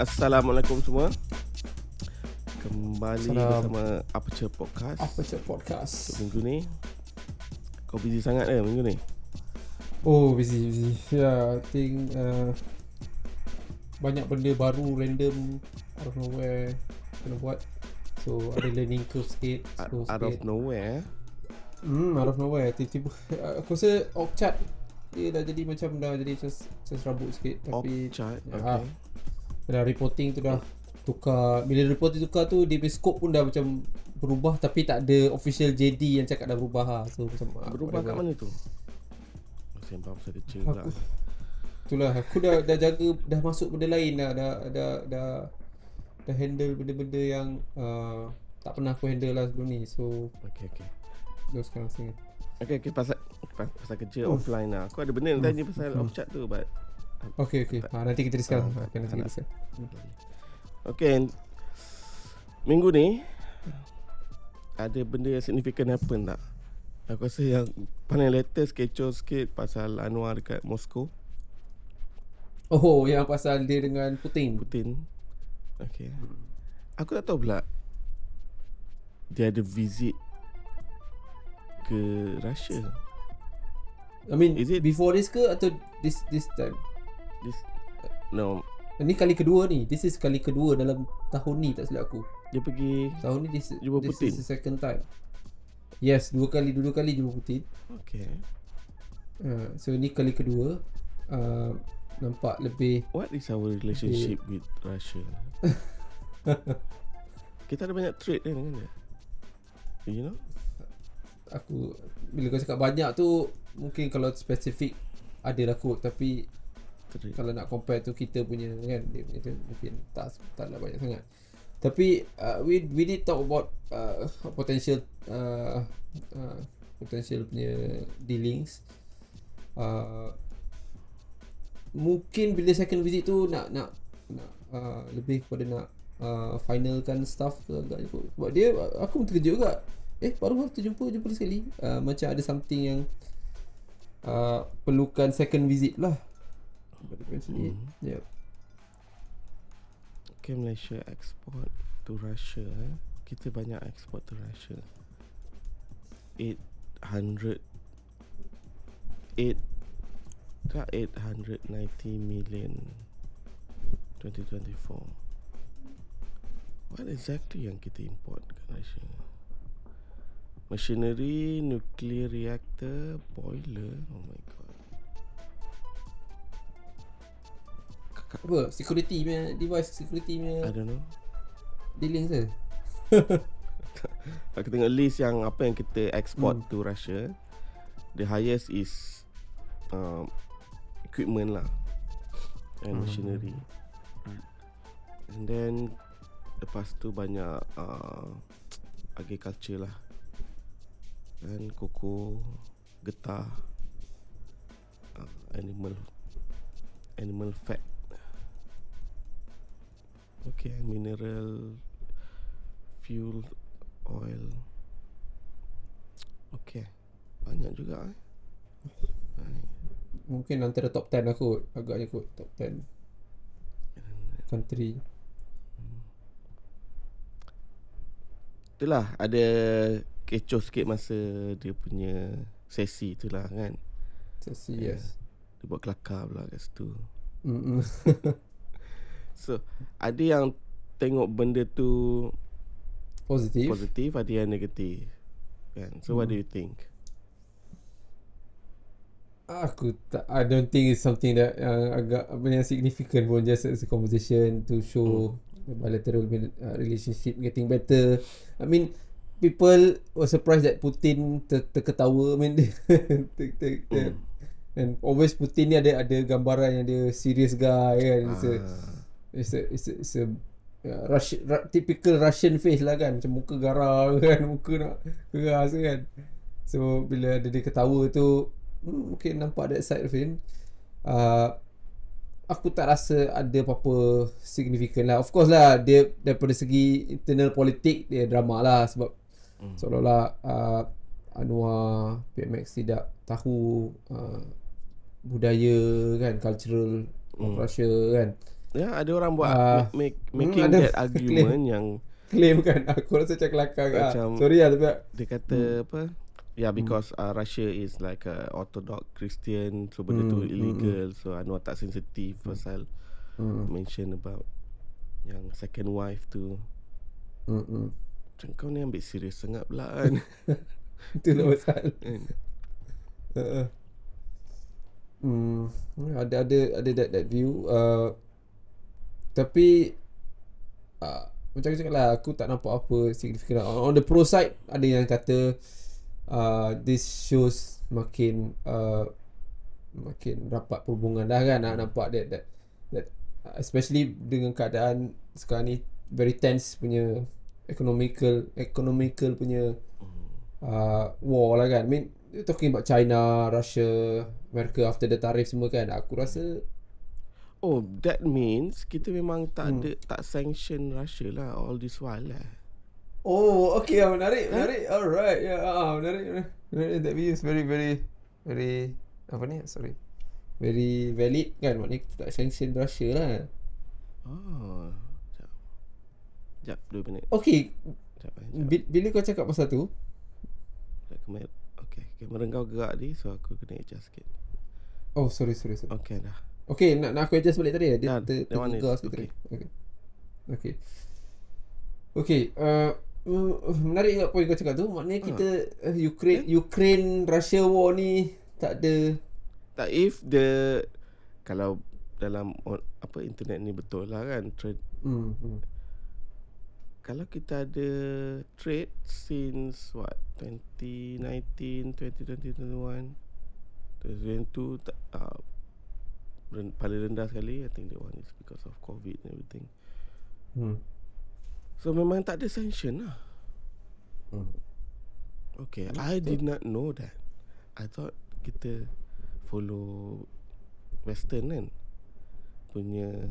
Assalamualaikum semua. Kembali Salam. bersama Aperture Podcast. Aperture Podcast. Minggu ni kau busy sangat minggu ni? Oh, busy. Yeah, I think banyak benda baru random out of nowhere kena buat. So ada learning curve sikit. Out of nowhere. Out of nowhere. Tiba-tiba aku rasa Org-Chart dia dah jadi just rabut sikit. Tapi Org-Chart, okay. okay. Dah reporting tu dah tukar. Bila reporting tukar tu, dia punya scope pun dah macam berubah, tapi tak ada official JD yang cakap dah berubah lah. So macam berubah kat mana tu? Sembang pasal kecil pula. Itulah aku dah jaga, dah masuk benda lain dah handle benda-benda yang tak pernah aku handle lah sebelum ni. So Okay. terus sekarang sini. Okay, pasal kerja offline lah. Aku ada benda nak tanya pasal Org-Chart tu, but Okay. Nanti kita discuss. Nanti kita discuss. Okay, minggu ni ada benda yang significant happen tak? Aku rasa yang paling latest kecoh sikit pasal Anwar dekat Moskow. Oh, yang pasal dia dengan Putin. Okay. Aku tak tahu pula dia ada visit ke Russia. I mean, Is it- before this ke atau this time? No, Ini kali kedua ni. This is kali kedua dalam tahun ni, tak silap aku. dia pergi. Tahun ni this Putin? is the second time. Yes, dua kali jumpa Putin. Okay. So ni kali kedua. Nampak lebih What is our relationship with Russia? Kita ada banyak trade dengan dia. You know? aku bila kau cakap banyak tu mungkin kalau spesifik ada lah kot, tapi Trade. kalau nak compare tu kita punya kan, dia punya tu mungkin taklah banyak sangat. Tapi we did talk about potential punya dealings. Mungkin bila second visit tu nak lebih kepada nak finalkan stuff ke agaknya kot. Sebab dia, aku pun terkejut juga. Baru jumpa sekali. Macam ada something yang perlukan second visit lah. But eventually, yeah. Okay, Malaysia export to Russia. Kita banyak export to Russia. 890 million 2024. What exactly yang kita import ke Malaysia? Machinery, nuclear reactor, boiler. Oh my god. Apa? Security punya device, security punya I don't know. dealings ke? Aku tengok list yang apa yang kita export to Russia. The highest is equipment lah and machinery. And then lepas tu banyak agriculture lah, dan koko, getah, animal fat. Okay, mineral, fuel, oil. Okay, banyak juga Mungkin antara top 10 lah kot. Agaknya kot top 10 country. Itulah, ada kecoh sikit masa dia punya sesi tu lah kan. Sesi, yes. Dia buat kelakar pula kat situ. Mm-mm. So ada yang tengok benda tu positif, ada yang negatif kan. So what do you think? I don't think it's something that agak yang significant pun, just as a conversation to show the bilateral relationship getting better. I mean, people were surprised that Putin terketawa. I mean, and always Putin ni ada gambaran yang dia serious guy kan. It's a typical Russian face lah kan, macam muka garang kan, muka nak keras kan. So bila dia ketawa tu, mungkin nampak that side of him. Aku tak rasa ada apa-apa significant lah. Of course lah, dia daripada segi internal politik dia drama lah, sebab seolah-olah Anwar PMX tidak tahu budaya kan, cultural of Russia kan. Ya, ada orang buat making ada that argument yang claim kan. Aku rasa macam kelakar. macam Sorry lah tapi dia kata apa? Yeah, because Russia is like a Orthodox Christian, so benda tu illegal. So Anwar tak sensitif pasal mention about yang second wife tu. Macam kau ni ambil serius sangat pula kan. Itulah pasal. Ada that view. Tapi macam aku cakap lah, aku tak nampak apa signifikan. On the pro side, ada yang kata this shows makin rapat perhubungan dah kan. Nampak that especially dengan keadaan sekarang ni very tense punya economical punya war lah kan. I mean, you're talking about China, Russia, America after the tarif semua kan. Aku rasa that means kita memang tak sanction Russia lah all this while lah. Okay, menarik. Alright, menarik. That view is very apa ni? Sorry. Very valid kan. Maknanya kita tak sanction Russia lah. Sekejap 2 minit. Okay. Bila kau cakap pasal tu, Okay, kamera kau gerak ni, so aku kena adjust sikit. Sorry. Okay dah. Okay, nak aku adjust balik tadi. Dia tergegar sikit tadi. Okay. Menarik juga poin kau cakap tu. Maknanya kita Ukraine Russia war ni tak ada. Tak, kalau dalam internet ni betul lah kan, trade. Kalau kita ada trade since 2019, 2021, 2022, paling rendah sekali. I think that one is because of COVID and everything. So memang tak ada sanction lah. Okay, I did not know that. I thought kita follow Western kan punya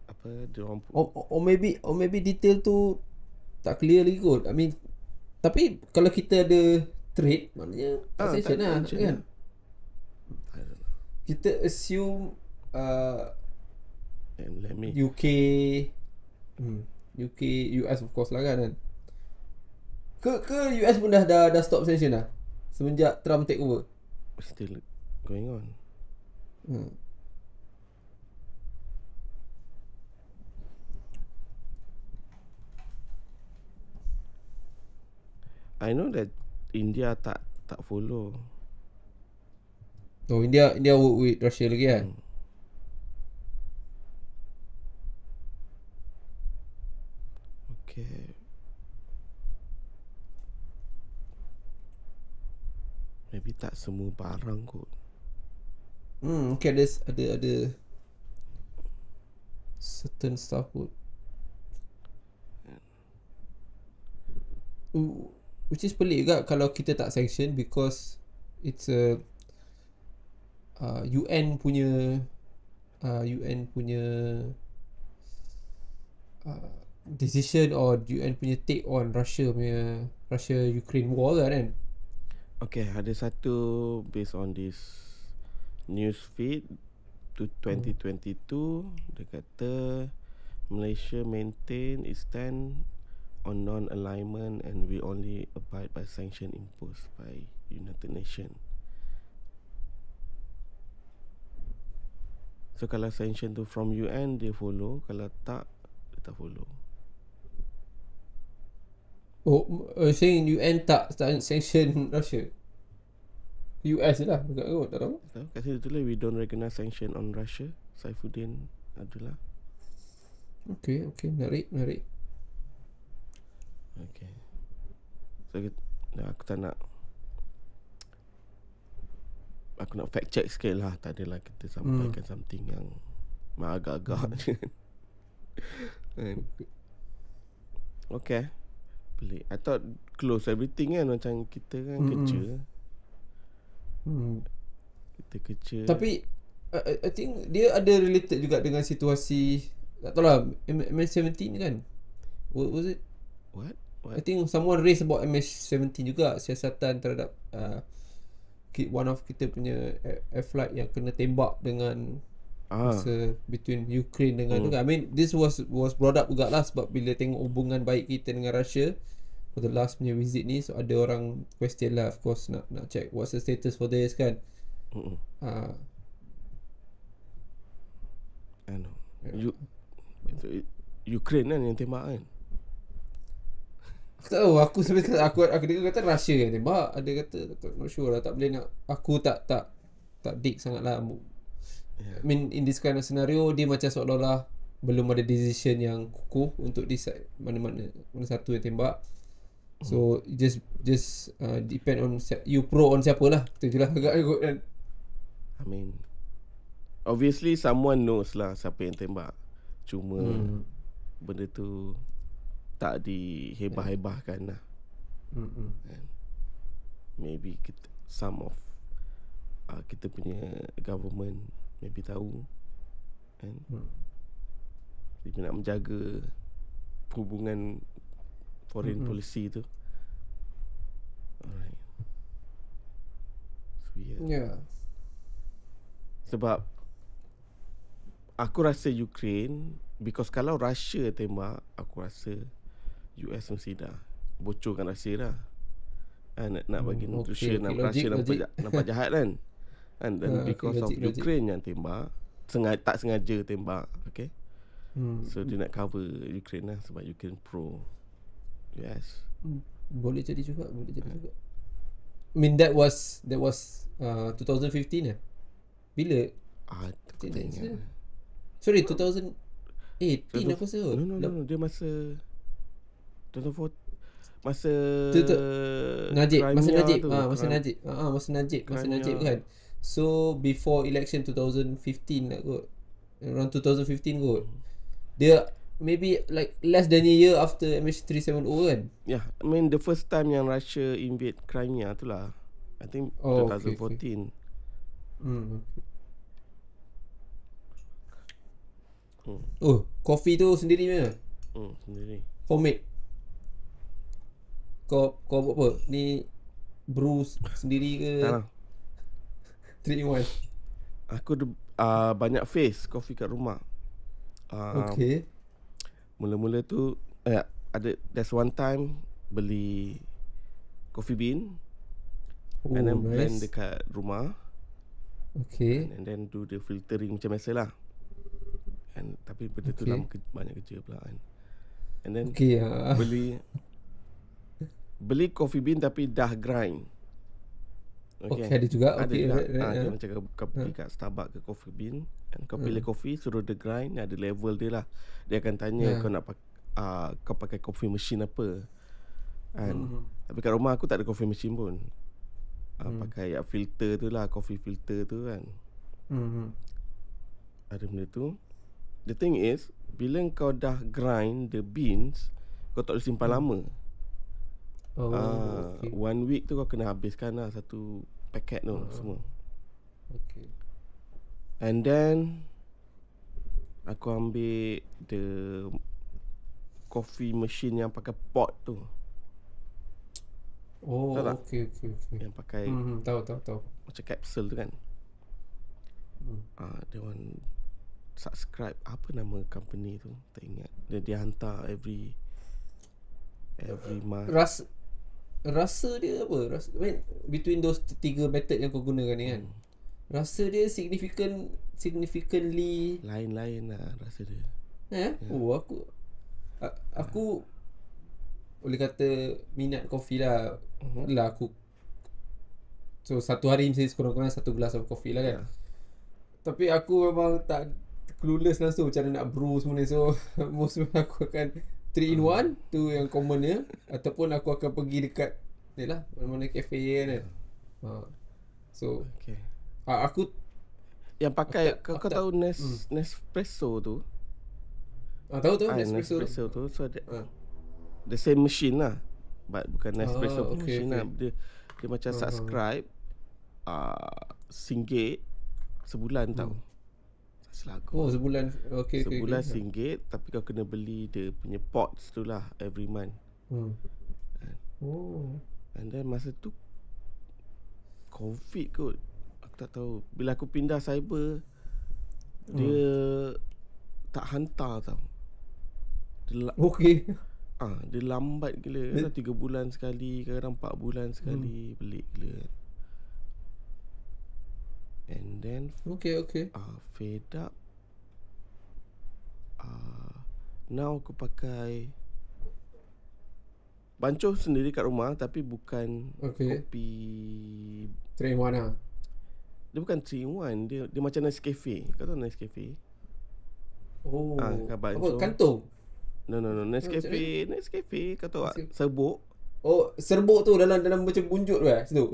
apa dia orang maybe detail tu tak clear lagi kot. I mean, tapi kalau kita ada trade, maknanya sanction lah kan. Kita assume UK, US of course lah kan. Ke US pun dah stop sanction lah semenjak Trump take over. Still going on. I know that India tak follow. India work with Russia lagi kan. Okay. Maybe tak semua barang kot. Okay, ada certain stuff kot. Which is pelik juga kalau kita tak sanction, because it's a UN punya decision or UN punya take on Russia-Ukraine war kan. Okay, ada satu based on this news feed to 2022, dia kata Malaysia maintain its stand on non-alignment and we only abide by sanction imposed by United Nations. So kalau sanction tu from UN dia follow, kalau tak dia tak follow. Saying UN tak sanction Russia, US je lah. Tak tahu. Kat sini tulis we don't recognize sanction on Russia. Saifuddin Abdullah. Okay, menarik. Okay. So aku tak nak, aku nak fact check sikit lah. Tak adalah kita sampaikan something yang agak-agak je. Okay. Pelik. I thought close everything kan. Macam kita kan kerja. Kita kerja. Tapi I think dia ada related juga dengan situasi, tak tahu lah, MS-17 kan. Was it? What? I think someone raised about MS-17 juga, siasatan terhadap one of kita punya air flight yang kena tembak dengan masa between Ukraine dengan tu kan. I mean this was brought up juga lah sebab bila tengok hubungan baik kita dengan Russia for the last punya visit ni, so ada orang question lah, of course, nak check what's the status for this kan. Ukraine kan yang tembak kan. Aku tak tahu, aku sebenarnya aku dengar kata Russia yang tembak, ada kata not sure lah, tak boleh nak, aku tak dig sangat lah. I mean in this kind of scenario dia macam seolah-olah belum ada decision yang kukuh untuk decide mana satu yang tembak. So just depend on you pro on siapa lah, kita je lah agak ikut kan. I mean obviously someone knows lah siapa yang tembak, cuma benda tu tak dihebah-hebahkan lah. Maybe some of kita punya government maybe tahu kan. Dia nak menjaga hubungan foreign policy tu. Alright. So Yeah. Sebab aku rasa Ukraine, because kalau Russia tembak, aku rasa US mesti dah bocorkan Russia dah. Nak bagi Russia nampak jahat kan. Dan because of Ukraine yang tembak, tak sengaja tembak, okay. So dia nak cover Ukraine lah sebab Ukraine pro US. Boleh jadi juga. I mean that was 2015 lah. Bila? Aku tak ingat. Sorry, 2018 aku rasa. No, dia masa 2014, masa Najib, masa Najib tu, masa Najib kan. So before election 2015 lah kot, around 2015 kot. Dia maybe like less than a year after MH370 kan. Yeah, I mean the first time yang Russia invade Crimea tu lah, I think 2014. Okay. Oh, kopi tu sendiri mana? Sendiri. Homemade. Kau buat apa? Ni brew sendiri ke? Tak lah. 3 in 1. Aku banyak face kopi kat rumah. Okay. Mula-mula tu there's one time beli coffee bean and then blend dekat rumah. Okay. And then do the filtering macam biasa lah. Tapi benda tu banyak kerja pula kan. And then beli coffee bean tapi dah grind. Okay, ada juga. Ada okay, juga. right. Macam kau pergi kat Starbucks ke coffee bean, and kau pilih kopi, suruh dia grind, ada level dia lah. Dia akan tanya kau nak kau pakai coffee machine apa. Tapi kat rumah aku tak ada coffee machine pun. Pakai filter tu lah, coffee filter tu kan. Ada benda tu. The thing is, bila kau dah grind the beans, kau tak boleh simpan lama. Okay. 1 week tu kau kena habiskan lah satu paket tu semua. Okay. And then aku ambil the coffee machine yang pakai pot tu. Okay. Yang pakai tahu. macam capsule tu kan. Dia orang subscribe, apa nama company tu tak ingat. Dia hantar every month. Rasa dia apa? I mean, between those 3 method yang kau gunakan ni kan, rasa dia significantly lain-lain lah rasa dia. Aku boleh kata minat kopi lah. Lah aku, so satu hari mesti kurang-kurang 1 gelas of coffee lah kan. Tapi aku memang tak clueless langsung macam mana nak brew semua ni. So most aku akan 3 in 1 tu yang commonnya, ataupun aku akan pergi dekat ni lah, mana-mana cafe kan. So aku yang pakai kau tahu Nespresso tu. Tahu Nespresso tu. So the same machine lah, but bukan Nespresso machine lah. Dia macam subscribe RM1 sebulan tau. Sebulan. Sebulan RM1, tapi kau kena beli dia punya pots tu lah every month. And then masa tu COVID kot. Aku tak tahu. Bila aku pindah cyber, dia tak hantar tau. Okay. Dia lambat gila. Kadang 3 bulan sekali, kadang 4 bulan sekali. Pelik gila. And then Okay. fed up. Now aku pakai bancuh sendiri kat rumah, tapi bukan kopi 3-in-1 lah. Dia bukan 3-in-1. Dia macam Nescafe. Kau tahu Nescafe? Kan bancuh. Apa? Kantung? No. Nescafe kau tahu tak? Serbuk. Oh, serbuk tu dalam macam bunjut tu situ.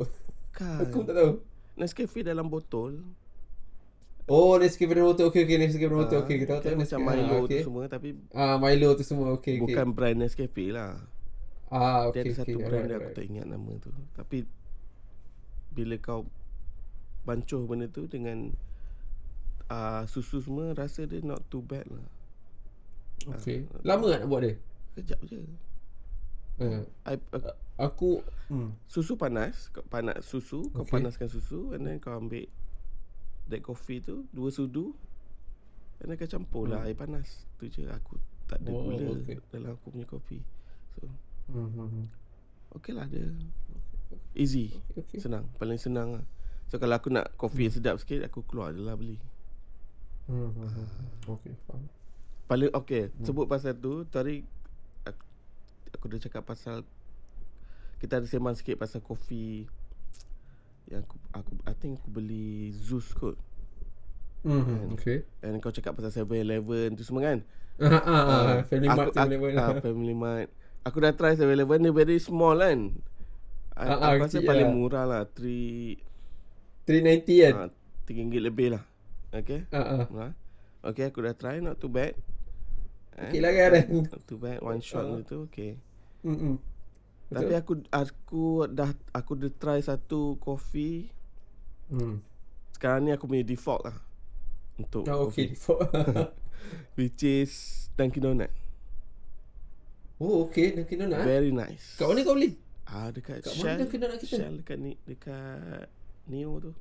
Kan. Aku tak tahu. Nescafe dalam botol. Oh, Nescafe dalam botol. Okay, Nescafe dalam botol. Okay, kita tahu macam Milo tu semua, tapi Milo tu semua. Okay. bukan brand Nescafe lah. Okay. Dia ada satu brand dia, aku tak ingat nama tu. Tapi bila kau bancuh benda tu dengan susu semua, rasa dia not too bad lah. Okay. Lama tak nak buat dia? Kejap je. Aku Susu panas. Kau panaskan susu, and then kau ambil that coffee tu, 2 sudu, and then kau campur lah air panas. Tu je. Aku tak ada gula dalam aku punya kopi. So okay lah, dia easy. Senang. Paling senang lah. So kalau aku nak kopi sedap sikit, aku keluar je lah beli. Okay, faham. Paling sebut pasal tu. Tadi aku dah cakap pasal, kita ada sembang sikit pasal kopi yang I think aku beli Zeus kot. Okay. And kau cakap pasal 7-Eleven tu semua kan. Family Mart, 7-Eleven. Family Mart. Aku dah try 7-Eleven, dia very small kan. Aku rasa paling murah lah, 3.90 kan. RM3 lebih lah. Okay. Okay, aku dah try, not too bad. Okay lah kan. Not too bad, one shot gitu. Okay. Betul. Tapi aku dah try satu kopi. Sekarang ni aku punya default lah untuk okay, default. which is Dunkin Donut. Oh, okay, Dunkin Donut. Very nice. Kat mana kau beli? Dekat kat Shell. mana Dunkin Donut kita? Shell dekat Neo tu.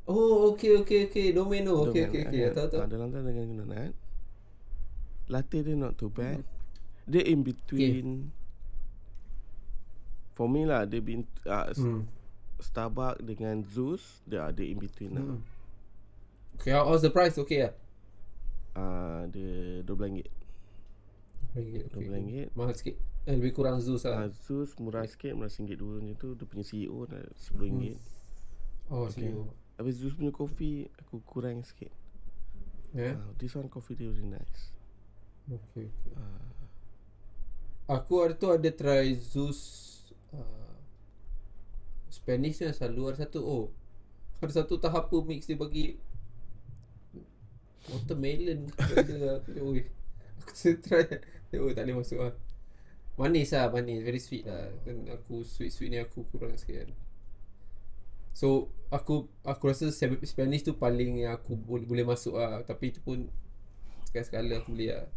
Oh, okay. Domino. Okay. Tahu. Dalam tu dengan Dunkin Donut. Latte dia not too bad. Dia in between. For me lah, dia Starbucks dengan Zeus, dia ada in between lah. Okay, how's the price? Okay lah. Dia RM12. RM12. Mahal sikit. Lebih kurang Zeus lah. Zeus murah sikit, murah RM1.2 macam tu. Dia punya CEO dah RM10. CEO. Habis Zeus punya kopi aku kurang sikit. This one coffee dia very nice. Okay. Aku hari tu ada try Zeus Spanish ni selalu ada satu. Ada satu tahap apa mix dia bagi watermelon ke. Aku try. Tak boleh masuk lah. Manis, very sweet lah. Dan aku sweet ni aku kurang sikit kan. So aku rasa Spanish tu paling yang aku boleh masuk lah. Tapi tu pun sekali-sekala aku beli lah.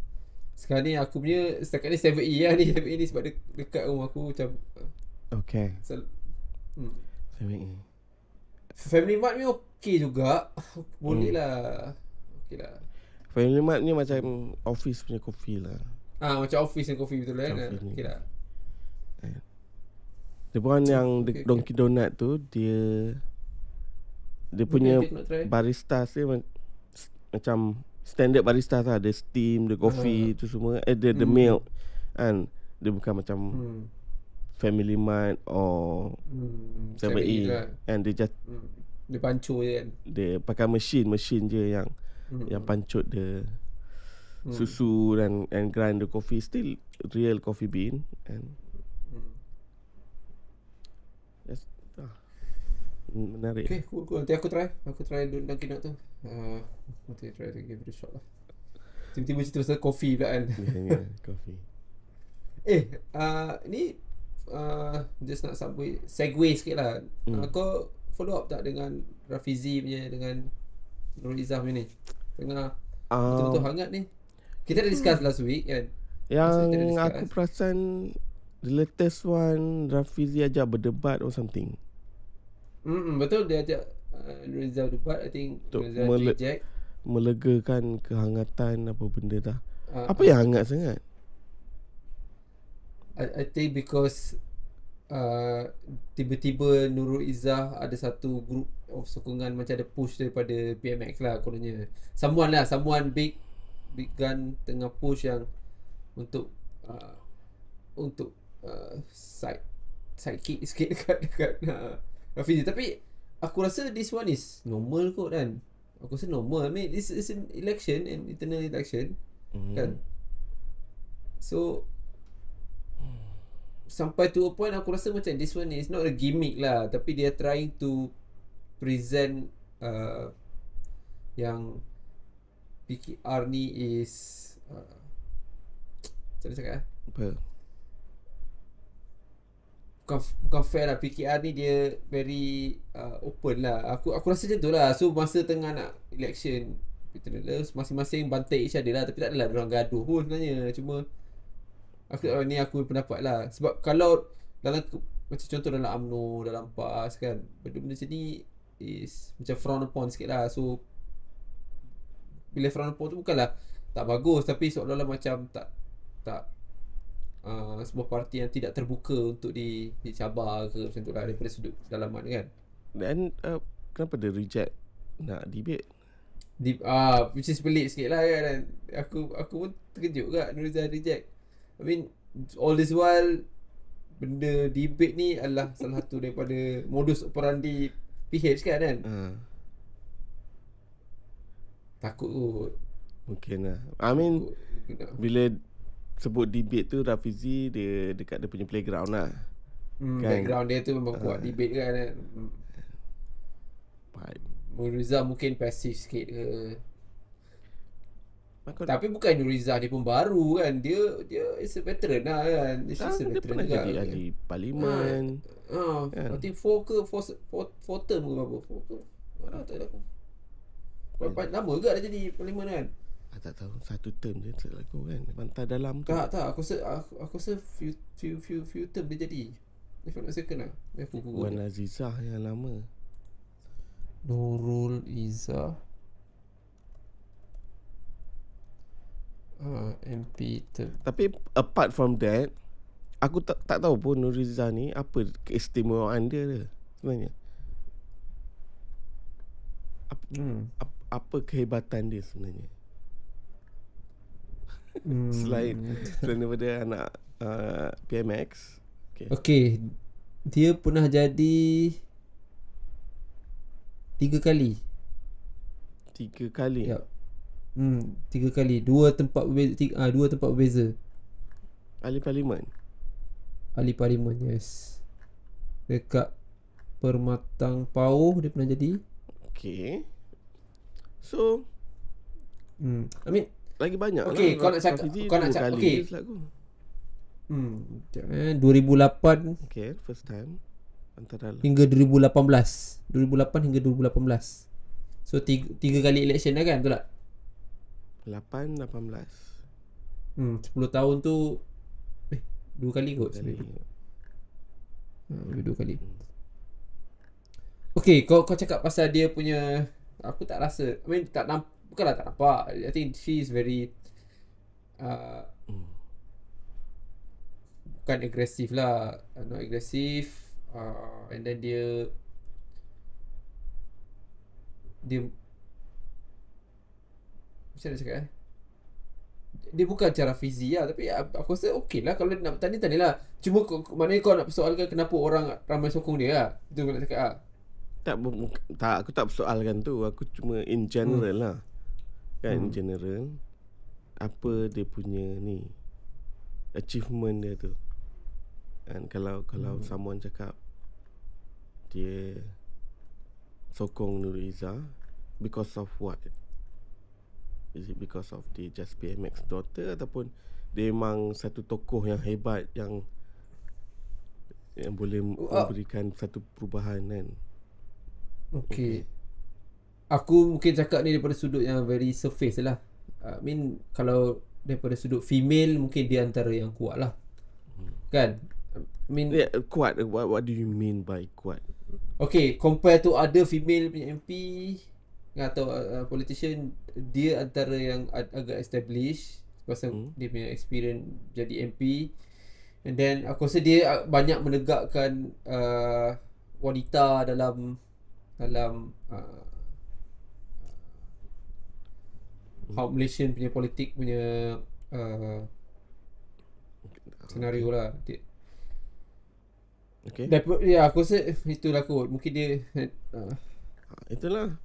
Sekarang ni aku punya setakat ni 7E lah ni. 7E ni sebab dekat rumah aku macam okay. 7E Family Mart ni okey juga. Boleh lah. Okey lah. Family Mart ni macam office punya kopi lah. Macam office and coffee betul kan. Okey lah. Dia bukan yang Dunkin Donut tu, dia punya barista dia macam standard barista lah. Ada steam, ada coffee tu semua. Ada milk kan. Dia bukan macam Family Mart or 7E lah. And dia just dia pancur je kan. Dia pakai mesin je yang pancut dia susu and grind the coffee. Still real coffee bean and menarik. Okay, cool. Nanti aku try Dunkin Donut tu. Nanti try to give it a shot lah. Tiba-tiba cerita pasal coffee pula kan. Yeah, coffee. Ni just nak segue sikit lah. Kau follow up tak dengan Rafizi punya dengan Nurul Izzah punya ni? Tengah betul-betul hangat ni. Kita dah discuss last week kan. Yang aku perasan the latest one, Rafizi ajak berdebat or something. Betul, dia ajak Nuriza debat. I think Untuk Nuriza reject. melegakan kehangatan apa benda dah. Apa Uh, yang hangat sangat? I think because tiba-tiba Nurul Izzah ada satu group of sokongan, macam ada push daripada PMX lah kononnya. Someone big gun tengah push yang untuk sidekick sikit dekat Rafizi. Tapi aku rasa this one is normal kot kan. Aku rasa normal. I mean this is an election, an internal election kan. So sampai to a point aku rasa macam this one is not a gimmick lah, tapi dia trying to present yang PKR ni is macam mana cakap Apa? bukan fair lah. PKR ni dia very open lah. Aku rasa macam tu lah. So masa tengah nak election, masing-masing bantai each other lah, tapi tak adalah diorang gaduh pun sebenarnya. Cuma aku pendapat lah. Sebab kalau dalam macam contoh dalam UMNO, dalam PAS kan, benda-benda macam ni is macam frown upon sikit lah. So bila frown upon tu bukanlah tak bagus, tapi seolah-olah macam tak sebuah parti yang tidak terbuka untuk dicabar ke macam tu lah, daripada sudut dalaman kan. Dan kenapa dia reject nak debate? Which is pelik sikit lah kan. Aku pun terkejut kat Nuriza reject. I mean all this while benda debate ni adalah salah satu daripada modus operandi PH kan. Takut kot. Mungkin lah. I mean bila sebut debate tu, Rafizi dia dekat dia punya playground lah. Kan? Background dia tu memang kuat debate kan. Nuriza mungkin pasif sikit ke. Tapi bukan Nuriza dia pun baru kan. Dia is a veteran lah kan. Dia pernah jadi ahli parlimen. Kan? I think 4 term ke berapa? 4 ke? Tak ada aku. Berapa lama ke dah jadi parlimen kan? Tak tahu, 1 term je selaku kan. Pantai dalam tu. Tak, aku rasa few term dia jadi. If I'm not mistaken lah. Aku Google. Wan Azizah yang lama. Nurul Izzah MP term. Tapi apart from that, aku tak tahu pun Nurul Izzah ni apa keistimewaan dia sebenarnya. Apa kehebatan dia sebenarnya? Selain daripada anak PMX. Okay. Dia pernah jadi 3 kali. 3 kali? Ya. 3 kali. 2 tempat berbeza. Ahli parlimen? Ahli parlimen, yes. Dekat Permatang Pauh dia pernah jadi. Okay. So I mean lagi banyak okay, lah. kau nak cakap okay. 2008 okay, first time antara hingga 2018 hingga 2018. So 3 kali election dah kan, betul tak? 8, 18 10 tahun tu 2 kali kot. 2 kali. Okay, kau cakap pasal dia punya, aku tak rasa, I mean bukanlah tak nampak. I think she is very bukan agresif lah, not agresif, and then dia macam mana cakap dia bukan cara fizi lah, tapi aku rasa okey lah. Kalau nak bertanding lah. Cuma maknanya kau nak persoalkan kenapa orang ramai sokong dia lah. Itu kau nak cakap lah. Tak, aku tak persoalkan tu. Aku cuma in general lah. Kan in general, apa dia punya ni achievement dia tu. Dan kalau someone cakap dia sokong Nurul Izzah because of what? Is it because of the just PMX daughter, ataupun dia memang satu tokoh yang hebat yang boleh memberikan satu perubahan kan? Okay. Aku mungkin cakap ni daripada sudut yang very surface lah. I mean kalau daripada sudut female, mungkin dia antara yang kuat lah. Kan? I mean kuat. What do you mean by kuat? Okay, compare to other female punya MP atau politician, dia antara yang agak established pasal dia punya experience jadi MP. And then aku rasa dia banyak menegakkan wanita dalam how Malaysian punya politik punya senario lah. Okay. Ya, aku rasa itulah kot. Mungkin dia itulah.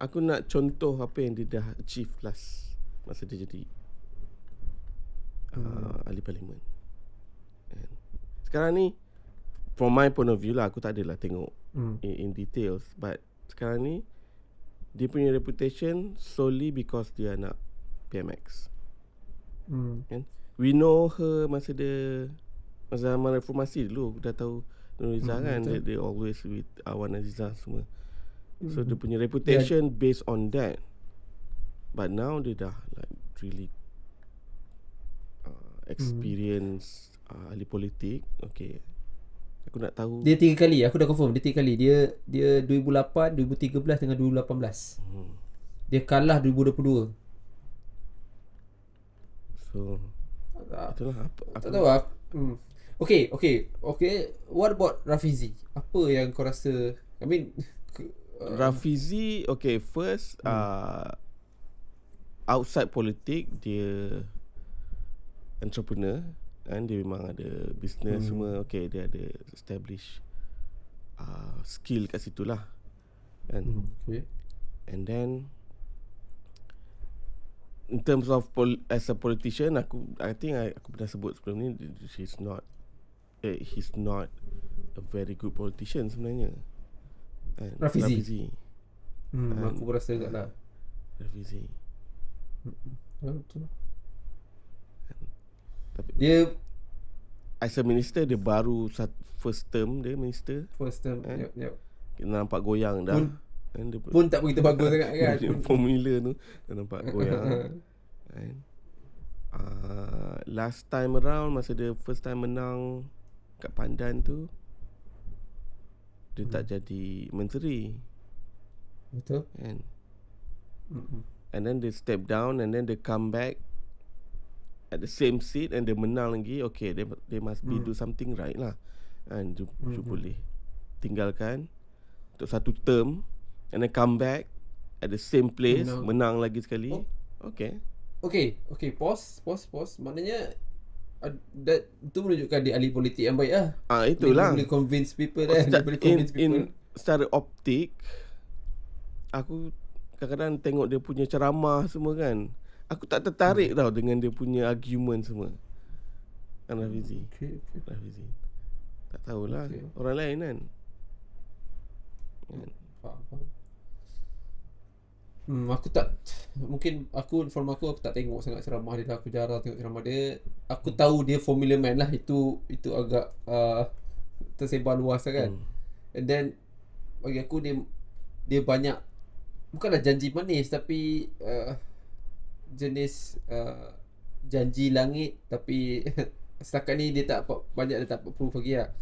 Aku nak contoh apa yang dia dah achieve last masa dia jadi ahli parlimen. And sekarang ni, from my point of view lah, aku tak adalah tengok in details, but sekarang ni dia punya reputation solely because dia anak PMX. And we know her masa zaman reformasi dulu. Aku dah tahu Nuriza kan, they always with Awan Aziza semua. So dia punya reputation based on that. But now dia dah like really experience ahli politik. Okay, aku nak tahu. Dia 3 kali. Aku dah confirm dia 3 kali. Dia 2008, 2013 dengan 2018. Dia kalah 2022. So itulah apa Tak tahu lah. Okay. What about Rafizi? Apa yang kau rasa? I mean Rafizi, okay, first outside politik dia entrepreneur kan, dia memang ada business semua. Okay, dia ada establish skill kat situ lah kan. Okay. And then in terms of as a politician, I think aku pernah sebut sebelum ni, he's not a very good politician sebenarnya. Rafizi. Aku rasa juga lah. Rafizi. Betul. Tapi Dia as a minister, dia baru first term dia minister. first time. Yep. Kita nampak goyang dah. Dia Pun tak begitu bagus sangat kan. formula tu dah nampak goyang. Kan? Last time around, masa dia first time menang kat Pandan tu, dia tak jadi menteri. Betul. And then they step down, and then they come back at the same seat and dia menang lagi. Okay, they must be do something right lah. And dia boleh tinggalkan untuk satu term and then come back at the same place, menang lagi sekali. Okay, pause. Maknanya itu menunjukkan dia ahli politik yang baik lah. Itulah. Dia boleh convince people kan. Secara optik, aku kadang-kadang tengok dia punya ceramah semua kan, aku tak tertarik tau dengan dia punya argument semua kan. Rafizi. Rafizi tak tahulah orang lain kan. Aku tak, mungkin aku tak tengok sangat ceramah dia lah. Aku jarang tengok ceramah dia. Aku tahu dia formula man lah. Itu agak tersebar luas lah kan. And then bagi aku dia banyak, bukanlah janji manis, tapi jenis janji langit, tapi setakat ni dia tak proof lagi lah.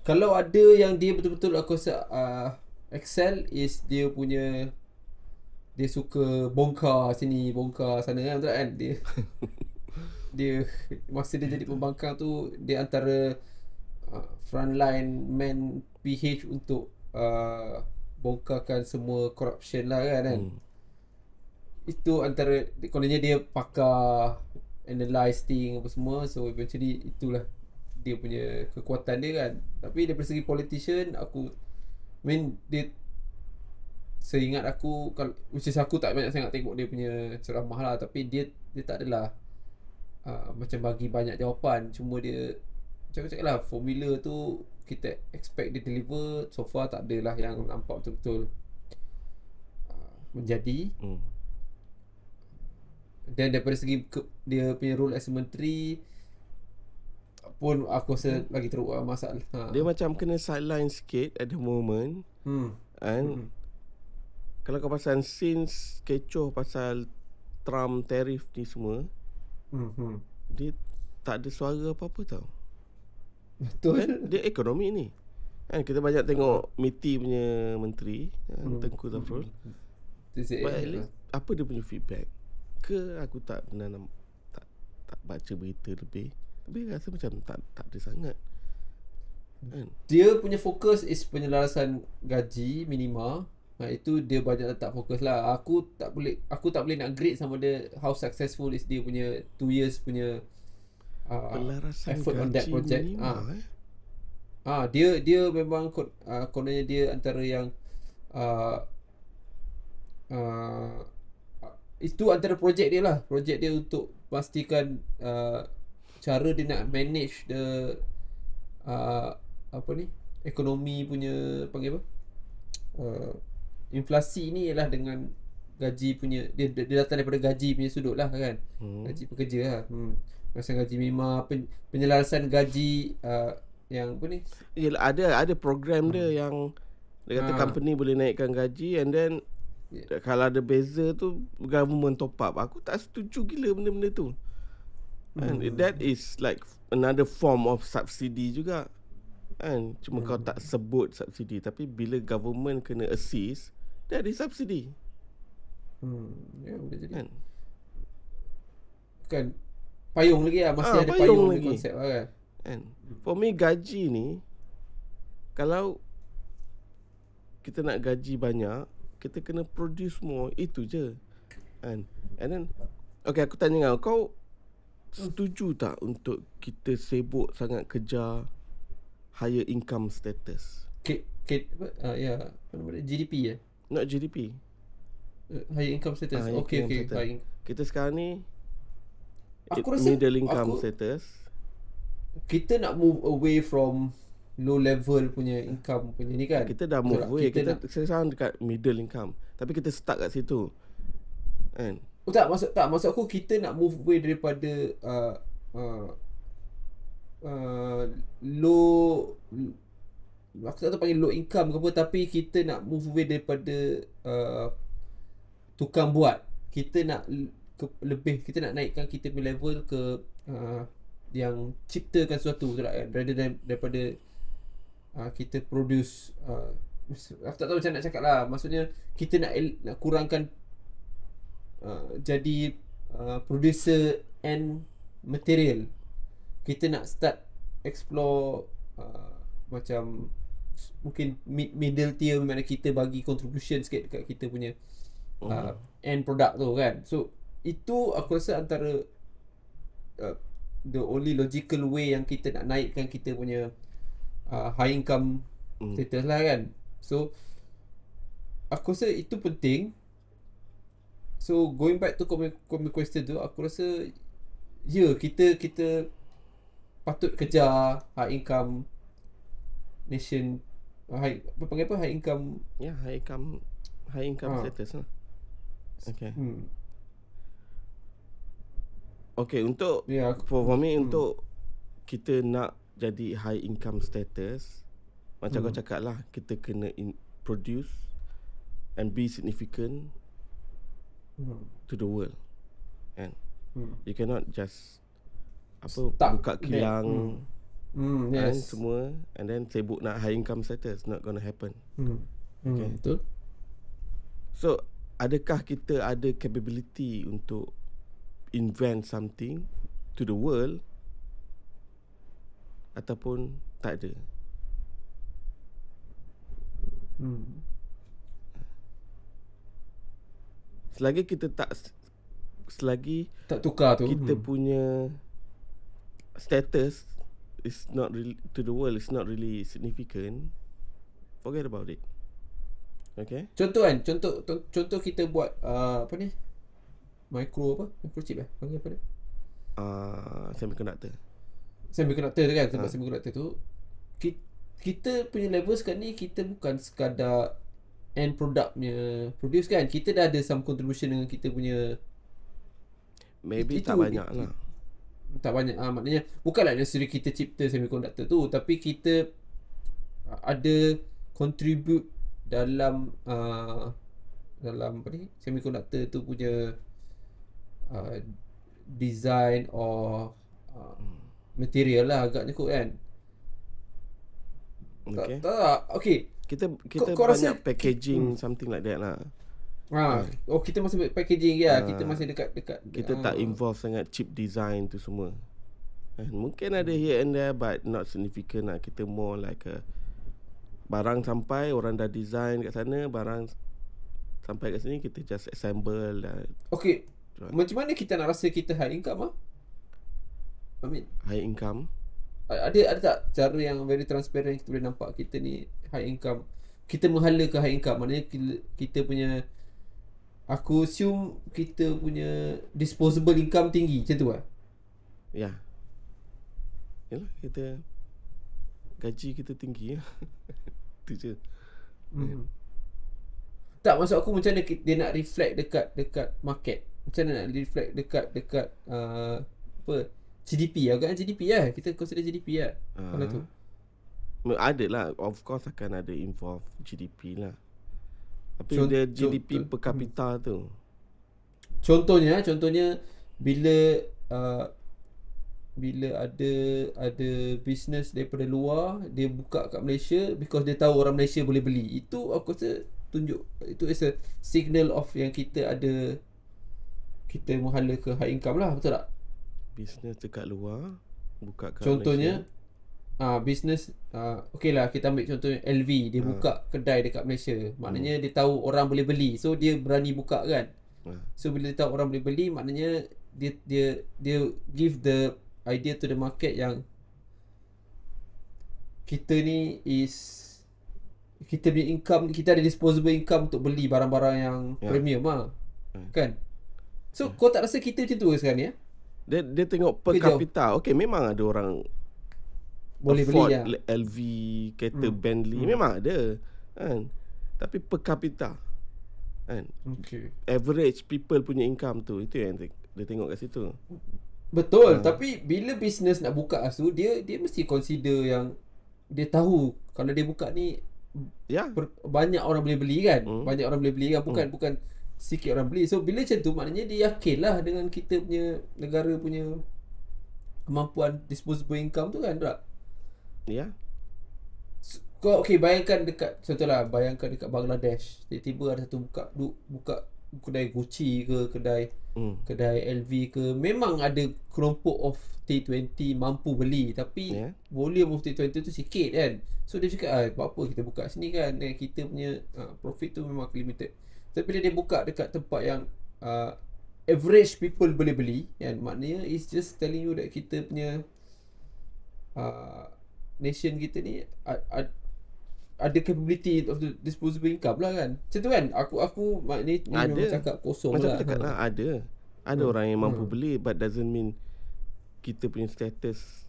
Kalau ada yang dia betul-betul aku rasa excel is dia punya, dia suka bongkar sini, bongkar sana kan, betul kan? Dia masa dia jadi pembangkang tu, dia antara frontline man PH untuk bongkarkan semua corruption lah kan. Itu antara, kononnya dia pakar analyse thing apa semua. So eventually itulah dia punya kekuatan dia kan. Tapi dari segi politician, aku dia, seingat aku, which is aku tak banyak sangat tengok dia punya ceramah lah, tapi dia tak adalah macam bagi banyak jawapan. Cuma dia cakap lah, formula tu kita expect dia deliver. So far tak adalah yang nampak betul-betul menjadi. Dan daripada segi dia punya role as menteri pun aku rasa lagi teruk masalah. Dia macam kena sideline sikit at the moment. And kalau kau pasal since kecoh pasal Trump tarif ni semua, dia tak ada suara apa-apa tau. Betul. Dia ekonomi ni Kita banyak tengok MITI punya menteri Tengku Zafrul. But at least apa dia punya feedback? Ke aku tak pernah tak baca berita lebih. Tapi rasa macam tak ada sangat. Kan? Dia punya fokus is penyelarasan gaji minima. Itu dia banyak letak fokus lah. Aku tak boleh nak grade sama dia how successful is dia punya 2 years punya pelarasan effort gaji on that project. minima, Dia memang kononnya dia antara yang itu antara projek dia lah. Projek dia untuk pastikan cara dia nak manage the ekonomi punya panggil apa? Inflasi ni ialah dengan gaji punya dia datang daripada gaji punya sudut lah kan. Gaji pekerja lah. Macam gaji minima, penyelarasan gaji yang apa ni? Yelah, ada program dia yang dia kata company boleh naikkan gaji, and then kalau ada beza tu government top up. Aku tak setuju gila benda-benda tu. And that is like another form of subsidy juga. Kan? Cuma kau tak sebut subsidi, tapi bila government kena assist, that is subsidi. Ya, boleh jadi. Kan payung lagi lah. Masih ada payung lagi konsep lah kan. For me, gaji ni, kalau kita nak gaji banyak, kita kena produce more. Itu je. And then okay, aku tanya kau setuju tak untuk kita sibuk sangat kejar higher income status? GDP ya? Not GDP. Higher income status. Okay. Kita sekarang ni aku rasa middle income status. Kita nak move away from low level punya income punya ni kan. Kita dah move away. Kita sekarang dekat middle income. Tapi kita stuck kat situ. Kan? Maksud aku kita nak move away daripada low, aku tak tahu panggil low income ke apa, tapi kita nak move away daripada tukang buat. Kita nak kita nak naikkan kita punya level ke yang ciptakan sesuatu, betul tak kan? Rather than daripada kita produce aku tak tahu macam nak cakap lah. Maksudnya kita nak kurangkan jadi producer and material. Kita nak start explore macam mungkin middle tier, mana kita bagi contribution sikit dekat kita punya end product tu kan. So itu aku rasa antara the only logical way yang kita nak naikkan kita punya high income status lah kan. So aku rasa itu penting. So going back to common question tu, aku rasa kita patut kejar high income nation, high income high income status lah. Okay, untuk for me untuk kita nak jadi high income status, macam kau cakap lah, kita kena produce and be significant to the world. And you cannot just buka kilang and semua and then sibuk nak high income status. Not gonna happen. Okay. Betul. So adakah kita ada capability untuk invent something to the world ataupun tak ada? Selagi tak tukar tu, kita punya status is not really to the world, is not really significant, forget about it. Okay. Contoh kita buat apa ni? Microchip panggil apa dia? Semiconductor tu kan. Sebab semiconductor tu kita punya level sekarang ni, kita bukan sekadar end product punya produce kan. Kita dah ada some contribution dengan kita punya, maybe tak banyak lah. Tak banyak maknanya bukanlah necessary kita cipta semiconductor tu, tapi kita ada contribute dalam apa ni, semiconductor tu punya design or material lah agaknya kot kan. Okay. Tak. Okay. Kita Kau banyak rasa packaging something like that lah. kita masih packaging kita masih dekat Kita tak involve sangat chip design tu semua. Mungkin ada here and there but not significant lah. Kita more like a barang sampai, orang dah design kat sana, barang sampai kat sini kita just assemble dah. Okay. Macam mana kita nak rasa kita high income High income. Ada tak cara yang very transparent kita boleh nampak kita ni high income? Kita menghala ke high income? Maknanya kita punya, aku assume kita punya disposable income tinggi, macam tu lah. Ya. Yalah, kita gaji kita tinggi. Itu je. Tak, maksud aku macam mana dia nak reflect dekat market. Macam mana nak reflect dekat GDP lah. Kan GDP lah. Kita consider GDP lah. Kalau tu. Ada lah. Of course akan ada involve GDP lah. Tapi dia GDP per capita tu. Contohnya bila ada business daripada luar, dia buka kat Malaysia because dia tahu orang Malaysia boleh beli. Itu aku rasa tunjuk, itu is a signal of yang kita menghala ke high income lah. Betul tak? Business dekat luar buka kat contohnya Malaysia. Business okey lah, kita ambil contohnya LV, dia buka kedai dekat Malaysia. Maknanya dia tahu orang boleh beli, so dia berani buka kan. So bila dia tahu orang boleh beli, maknanya dia give the idea to the market yang kita ni kita punya income, kita ada disposable income untuk beli barang-barang yang premium lah. Kan? So kau tak rasa kita macam tu sekarang ni? Dia tengok per capita. Okay, memang ada orang boleh beli lah. LV, kereta Bentley, memang ada kan. Tapi per capita kan, average people punya income tu, itu yang dia tengok kat situ. Betul. Tapi bila business nak buka tu, dia mesti consider yang dia tahu kalau dia buka ni banyak orang boleh beli kan. Banyak orang boleh beli kan. Bukan sikit orang beli. So bila macam tu, maknanya dia yakin lah dengan kita punya negara punya kemampuan disposable income tu kan, tak? Ya. Kau bayangkan dekat Bangladesh, tiba-tiba ada satu buka kedai Gucci ke, kedai LV ke, memang ada kelompok of T20 mampu beli, tapi volume of T20 tu sikit kan. So dia cakap buat apa kita buka sini kan, dan kita punya profit tu memang limited. Tapi bila dia buka dekat tempat yang average people boleh beli kan, maknanya it's just telling you that kita punya nation kita ni ada capability of the disposable income lah kan. Macam tu kan. Aku maknanya memang cakap kosong macam lah. Macam cakap lah, ada orang yang mampu beli, but doesn't mean kita punya status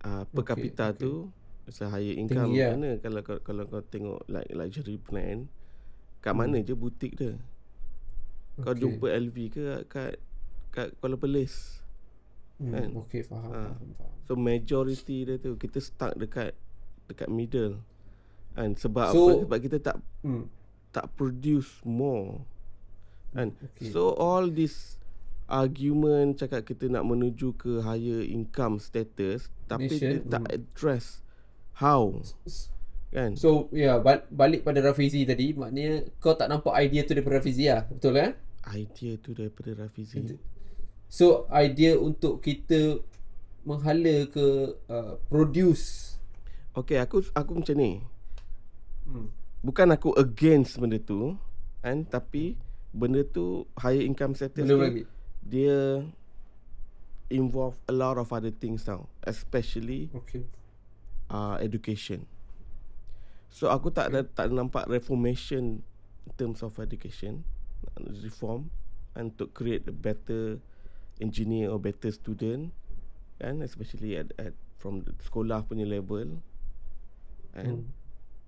per capita tu higher income. Mana kalau kau tengok like luxury brand, kat mana je butik dia. Kau jumpa LV ke kat Kuala Perlis kan. Faham. So majority dia tu kita stuck dekat middle kan. Sebab sebab kita tak produce more kan. So all this argument cakap kita nak menuju ke higher income status, tapi dia tak address how kan. So balik pada Rafizi tadi, maknanya kau tak nampak idea tu daripada Rafizi lah. Betul kan? Idea tu daripada Rafizi. So idea untuk kita menghala ke produce. Okay, aku macam ni. Bukan aku against benda tu kan, tapi benda tu higher income status tu, dia involve a lot of other things now, especially education. So aku tak nampak reformation in terms of education, reform, and to create a better engineer or better student kan, especially at from the sekolah punya level. And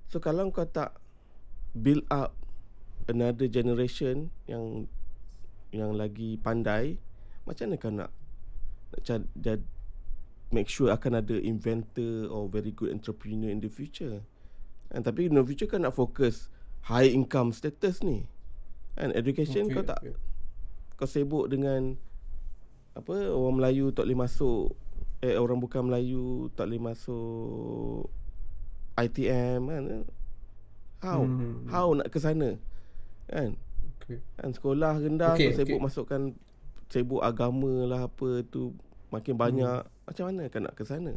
so kalau kau tak build up another generation yang lagi pandai, macam mana kau nak make sure akan ada inventor or very good entrepreneur in the future? And tapi in the future kau nak fokus high income status ni. And education kau tak, kau sibuk dengan apa, orang Melayu tak boleh masuk, orang bukan Melayu tak boleh masuk ITM kan. How nak ke sana kan? Kan sekolah rendah tu sibuk masukkan sibuk agama lah apa tu makin banyak. Macam mana kan nak ke sana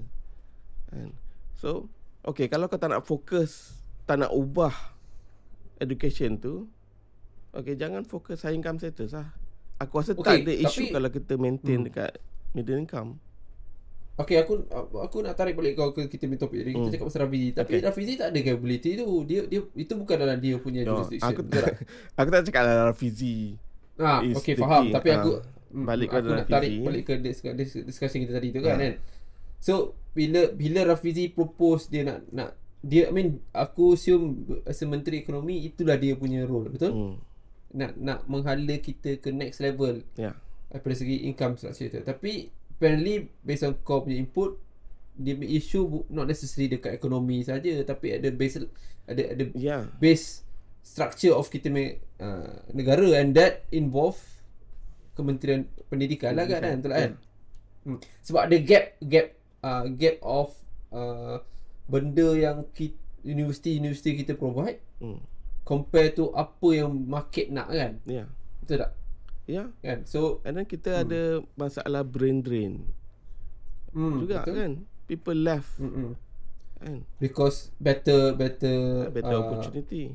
kan? So kalau kau tak nak fokus, tak nak ubah education tu, jangan fokus high income status lah. Aku rasa tak ada isu kalau kita maintain dekat middle income. Aku nak tarik balik kau ke kita punya topik tadi. Kita cakap pasal Rafizi. Tapi Rafizi tak ada capability tu. Dia itu bukan dalam dia punya jurisdiction. Aku tak cakap dalam Rafizi. Faham. Tapi aku nak tarik balik ke discussion kita tadi tu kan. So bila Rafizi propose dia nak dia, aku assume as a Menteri Ekonomi itulah dia punya role, betul? Nak menghala kita ke next level. Daripada segi income structure tu. Tapi apparently based on kau punya input, dia issue not necessarily dekat ekonomi saja, tapi ada base base structure of kita negara, and that involve Kementerian Pendidikan lah kan, betul kan? Sebab ada gap of benda yang universiti kita provide compare to apa yang market nak kan. Betul tak? Kan? So and then kita ada masalah brain drain juga betul? Kan people left kan? Because better opportunity.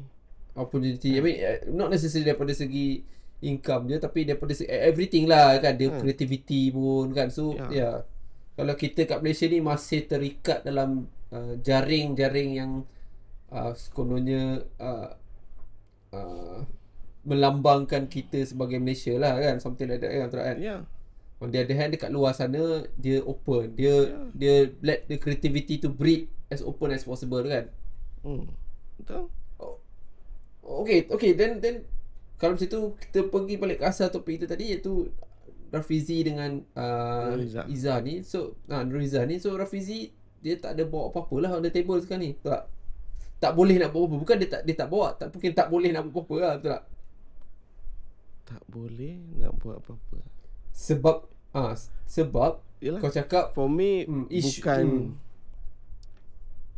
Not necessarily daripada segi income je, tapi daripada segi everything lah kan. Dia creativity pun kan. So kalau kita kat Malaysia ni masih terikat dalam jaring-jaring yang sekononnya melambangkan kita sebagai Malaysia lah kan, something like that kan. On the other hand, dekat luar sana dia open, dia let the creativity to breed as open as possible kan. Betul. Okay, then kalau macam tu kita pergi balik ke asal topik kita tadi, iaitu Rafizi dengan Izzah ni. So Nuriza ni, so Rafizi dia tak ada bawa apa-apa lah on the table sekarang ni, betul tak boleh nak bawa apa-apa. Bukan dia tak bawa, mungkin tak boleh nak buat apa-apa lah, betul tak? Tak boleh nak buat apa-apa. Sebab yalah, kau cakap for me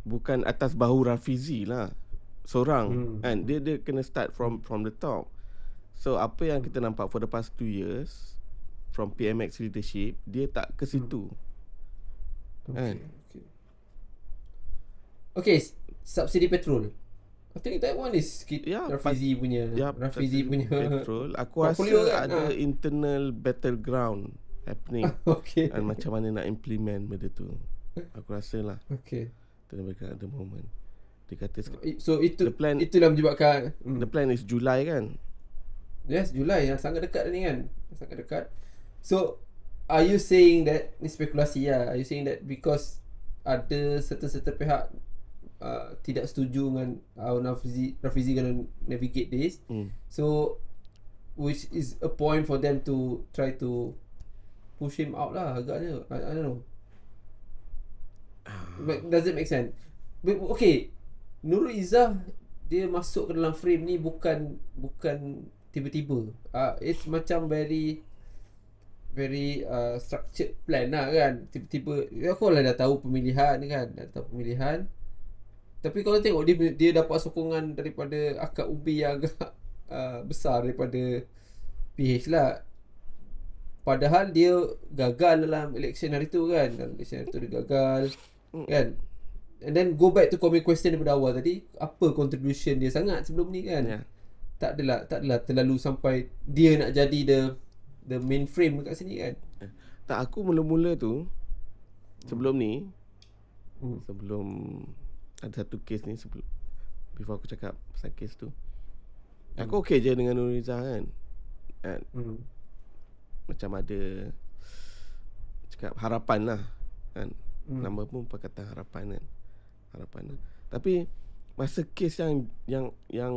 bukan atas bahu Rafizi lah seorang kan. Dia kena start from the top. So apa yang kita nampak for the past 2 years from PMX leadership, dia tak ke situ. Okay, subsidi petrol, I think that one is Rafizi punya. Rafizi punya petrol. Aku rasa kan, ada internal battleground happening. Dan macam mana nak implement benda tu. Aku rasa lah. Itu mereka ada moment. Dia kata so itulah menyebabkan the plan is Julai kan. Yes, Julai yang sangat dekat ni kan. Sangat dekat. So are you saying that, ni spekulasi lah, are you saying that because ada certain pihak tidak setuju dengan Rafizi gonna navigate this, so which is a point for them to try to push him out lah agaknya. I don't know. Does it make sense? Okay, Nurul Izzah dia masuk ke dalam frame ni bukan tiba-tiba. It's macam very structured plan lah kan. Tiba-tiba aku lah dah tahu pemilihan kan, tapi kalau tengok dia dapat sokongan daripada akar ubi yang agak besar daripada PH lah. Padahal dia gagal dalam election hari tu kan. Dalam election hari tu dia gagal kan. And then go back to comment question daripada awal tadi, apa contribution dia sangat sebelum ni kan. Tak adalah terlalu sampai dia nak jadi the main frame dekat sini kan. Tak, aku mula-mula tu sebelum ni sebelum ada satu kes ni, before aku cakap pasal kes tu, aku okey je dengan Nuriza kan. Macam ada cakap harapan lah kan. Nama pun Pakatan Harapan kan. Harapan lah. Tapi masa kes yang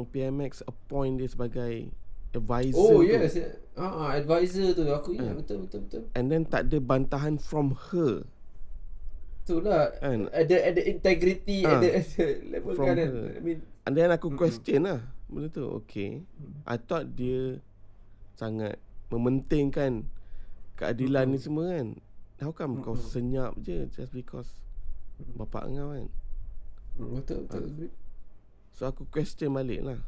PMX appoint dia sebagai advisor advisor tu aku ingat betul. And then tak ada bantahan from her. Itulah ada integrity, ada level kan. I mean, and then aku question lah benda tu. Okay, I thought dia sangat mementingkan keadilan ni semua kan. How come kau senyap je just because bapak engkau kan. Betul. So aku question balik lah.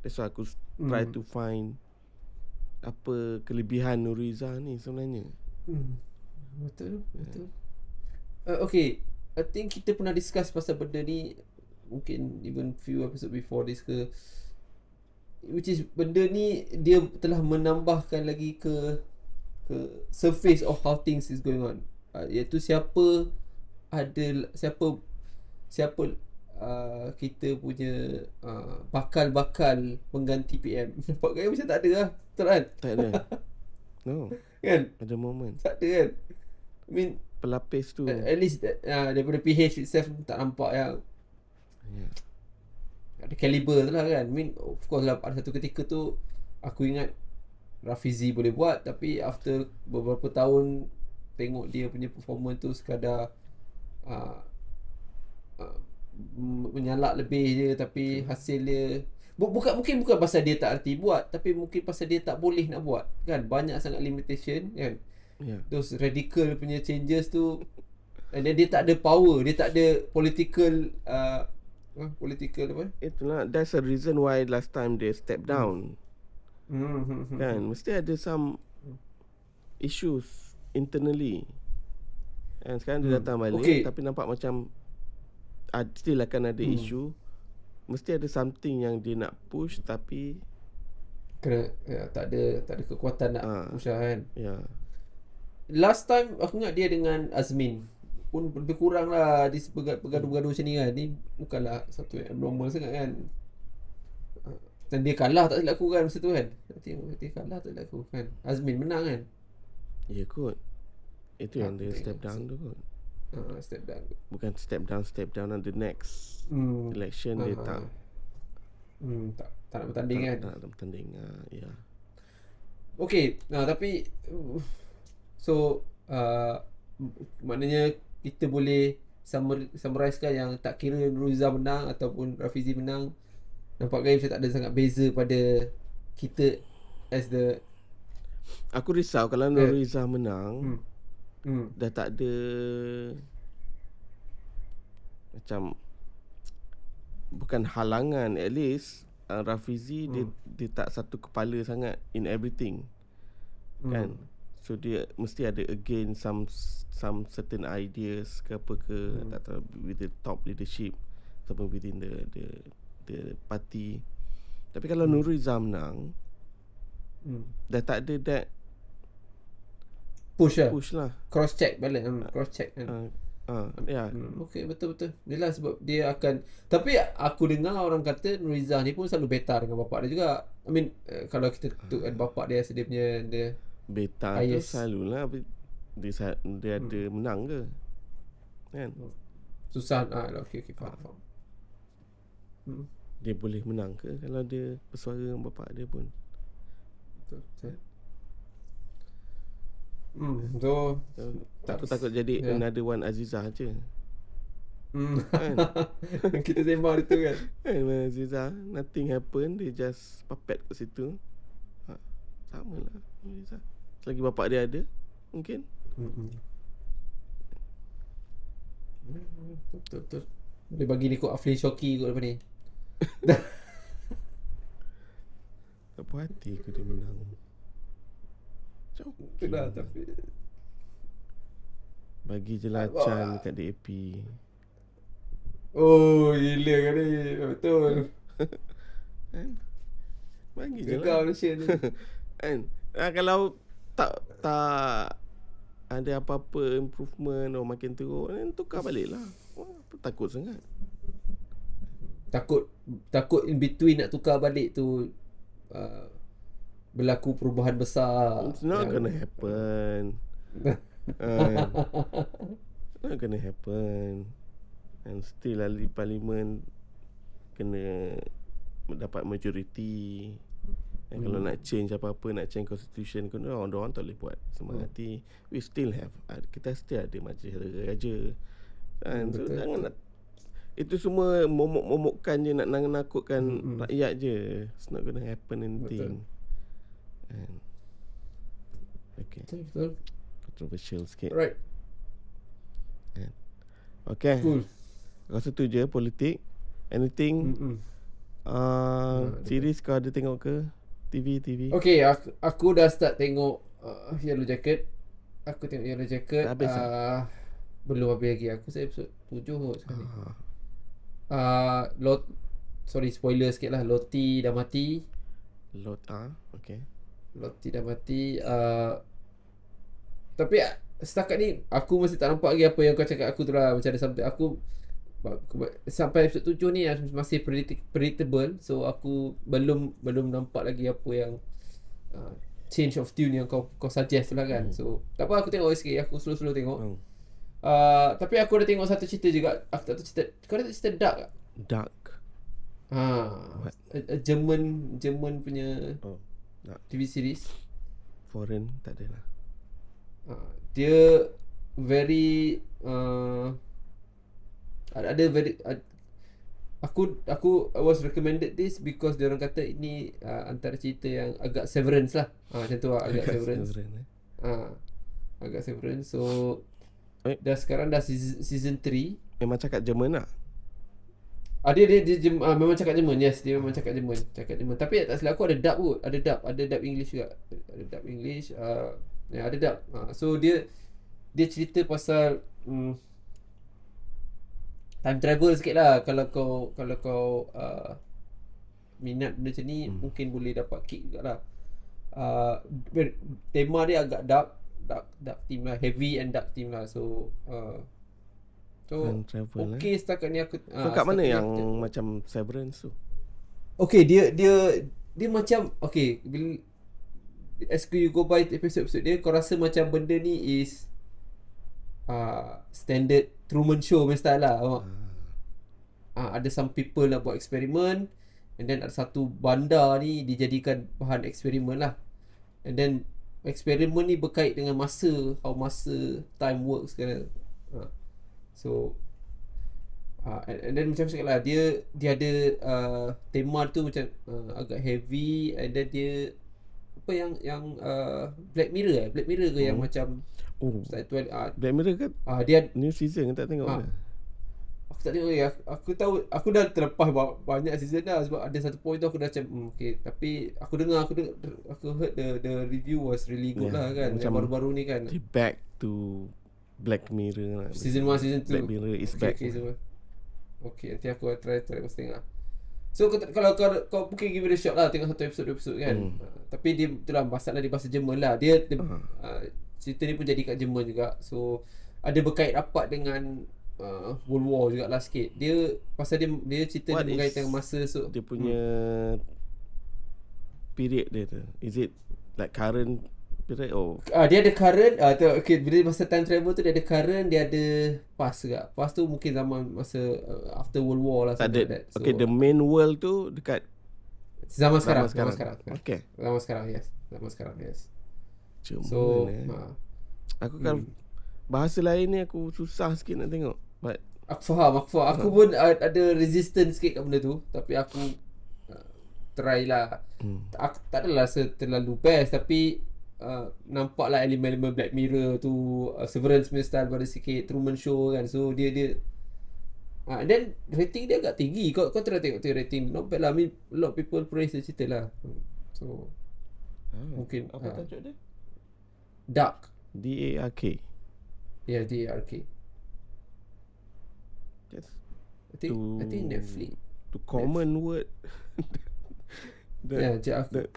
That's why aku try to find apa kelebihan Nuriza ni sebenarnya. Betul. Okay, I think kita pernah discuss pasal benda ni mungkin even few episode before this ke, which is benda ni dia telah menambahkan lagi ke surface of how things is going on, iaitu siapa kita punya bakal pengganti PM. Nampak gaya macam tak ada lah. Betul kan? Tak ada. No. Kan? Ada moment. Tak ada kan? I mean, pelapis tu. at least daripada PH itself tak nampak yang ada caliber tu lah kan. I mean, of course lah, pada satu ketika tu aku ingat Rafizi boleh buat, tapi after beberapa tahun tengok dia punya performance tu sekadar menyalak lebih je, tapi hasil dia mungkin bukan pasal dia tak erti buat, tapi mungkin pasal dia tak boleh nak buat kan. Banyak sangat limitation kan. Those radical punya changes tu, and then dia tak ada power, dia tak ada political apa. Itulah, that's the reason why last time they step down. Kan mesti ada some issues internally. And sekarang dia datang balik, tapi nampak macam still akan ada issue. Mesti ada something yang dia nak push, tapi kena tak ada kekuatan nak push kan. Last time aku ingat dia dengan Azmin pun lebih kurang lah di bergaduh-bergaduh macam ni kan. Ni bukanlah satu yang abnormal sangat kan. Dan dia kalah tak silap aku kan masa tu kan. Dia kalah tak silap aku kan. Azmin menang kan. Ya kot. Itu yang dia step down tu kot. Step down. Bukan step down on the next election dia tak nak bertanding kan. Tak nak bertanding. Ya. Okay, tapi so maknanya kita boleh summarizekan yang tak kira Nuriza menang ataupun Rafizi menang, nampak gaya macam tak ada sangat beza pada kita as the. Aku risau kalau Nuriza menang, dah tak ada macam, bukan halangan, at least Rafizi dia tak satu kepala sangat in everything kan. So dia mesti ada again some certain ideas ke apa ke, tak tahu with the top leadership ataupun within the party. Tapi kalau Nuriza menang, dah tak ada that push lah. Cross check balik kan. Okay, betul. Yelah, sebab dia akan, tapi aku dengar orang kata Nuriza ni pun selalu beta dengan bapak dia juga. I mean, kalau kita tukar bapak dia, dia punya beta tu selalulah dia ada menang ke kan. Susah. Okay, faham. Dia boleh menang ke kalau dia bersuara dengan bapak dia pun. Betul. So aku takut jadi another one Azizah je. Kan? Kita sembang itu kan. Azizah, nothing happen, dia just puppet kat situ. Sama lah Azizah. Selagi bapak dia ada, mungkin. Betul. Boleh bagi dia kot Aflin Shoki kot lepas ni. Tak puas hati aku dia menang. Itulah, tapi bagi je lah Chan kat DAP. Oh, gila kan ni. Betul. Bagi je Gegar lah Malaysia ni. kan. Kalau tak ada apa-apa improvement atau makin teruk, tukar balik lah. Apa takut sangat. Takut in between nak tukar balik tu berlaku perubahan besar. It's not gonna happen. Not gonna happen. And still ahli parlimen kena dapat majority. And kalau nak change apa-apa, nak change constitution, orang tak boleh buat semati. We still have, kita still ada majlis raja. So jangan nak, itu semua momok-momokkan je, nak nakutkan rakyat je. It's not gonna happen anything. Okay. Betul. Controversial sikit. Right. Okay. Cool. Rasa tu je politik. Anything series kau ada tengok ke? TV? Okay, aku dah start tengok Yellow Jacket. Aku tengok Yellow Jacket. Dah habis Belum habis lagi. Aku saya episod 7 kot sekarang ni. Sorry, spoiler sikit lah. Lottie dah mati. Okay. Lottie dah mati. Tapi setakat ni aku masih tak nampak lagi apa yang kau cakap aku tu lah. Macam ada something. Aku sampai episod 7 ni masih predictable. So aku belum nampak lagi apa yang change of tune yang kau suggest lah kan. So tak apa, aku tengok sikit. Aku slow tengok. Tapi aku ada tengok satu cerita juga. Aku tak tahu cerita. Kau ada cerita Dark tak? Dark. German punya TV series. Foreign tak ada lah. Dia very ada very aku I was recommended this because dia orang kata ini antara cerita yang agak Severance lah. Macam tu lah, agak Severance. Agak Severance. So sekarang dah season 3. Memang cakap Jerman lah. Dia memang cakap Jerman. Yes, dia memang cakap Jerman. Tapi tak silap aku ada dub kot. Ada dub English juga. Ada dub English. Ada dub. So dia cerita pasal time travel sikit lah. Kalau kau minat benda macam ni, mungkin boleh dapat kick jugalah. Tema dia agak dark theme lah. Heavy and dark theme lah. So okay setakat ni aku kat mana yang macam Severance tu? Okay, dia macam okay, bila as you go by episode dia, kau rasa macam benda ni is standard Truman Show punya style lah. Ada some people nak buat eksperimen, and then ada satu bandar ni dijadikan bahan eksperimen lah, and then eksperimen ni berkait dengan masa, how masa time works kan. So and then macam cakap lah, dia ada tema tu macam agak heavy, and then dia apa yang Black Mirror ke yang macam Black Mirror kan dia new season tak tengok ke? Aku tak tengok lagi. Aku tahu aku dah terlepas banyak season dah, sebab ada satu point tu aku dah macam okay, tapi aku heard the review was really good lah kan, yang baru-baru ni kan. Back to Black Mirror lah. Season 1, season 2. Black Mirror is back. Okay, nanti aku try tengok. So kalau kau mungkin give it a shot lah, tengok satu episod kan. Tapi dia itulah masalah dia bahasa Jerman lah. Dia cerita ni pun jadi kat Jerman juga. So ada berkait rapat dengan World War jugalah sikit. Dia pasal dia cerita dia berkaitan dengan masa. So dia punya period dia tu, is it like current period? Dia ada current. Okay, bila masa time travel tu dia ada current, dia ada past juga. Past tu mungkin zaman masa after World War lah. So, the main world tu dekat zaman sekarang. Okay. Zaman sekarang, yes. Cuma so aku kan bahasa lain ni aku susah sikit nak tengok. But Aku faham. Aku pun ada resistance sikit kat benda tu, tapi aku try lah. Aku tak adalah terlalu best, tapi nampak lah elemen-elemen Black Mirror tu, Severance punya style pada sikit, Truman Show kan. So dia then rating dia agak tinggi. Kau try tengok tu rating, not bad lah. I mean, a lot of people praise the cerita lah. So mungkin apa tajuk dia? Dark. DARK. Yeah, DARK. Yes. I think Netflix. To common word. That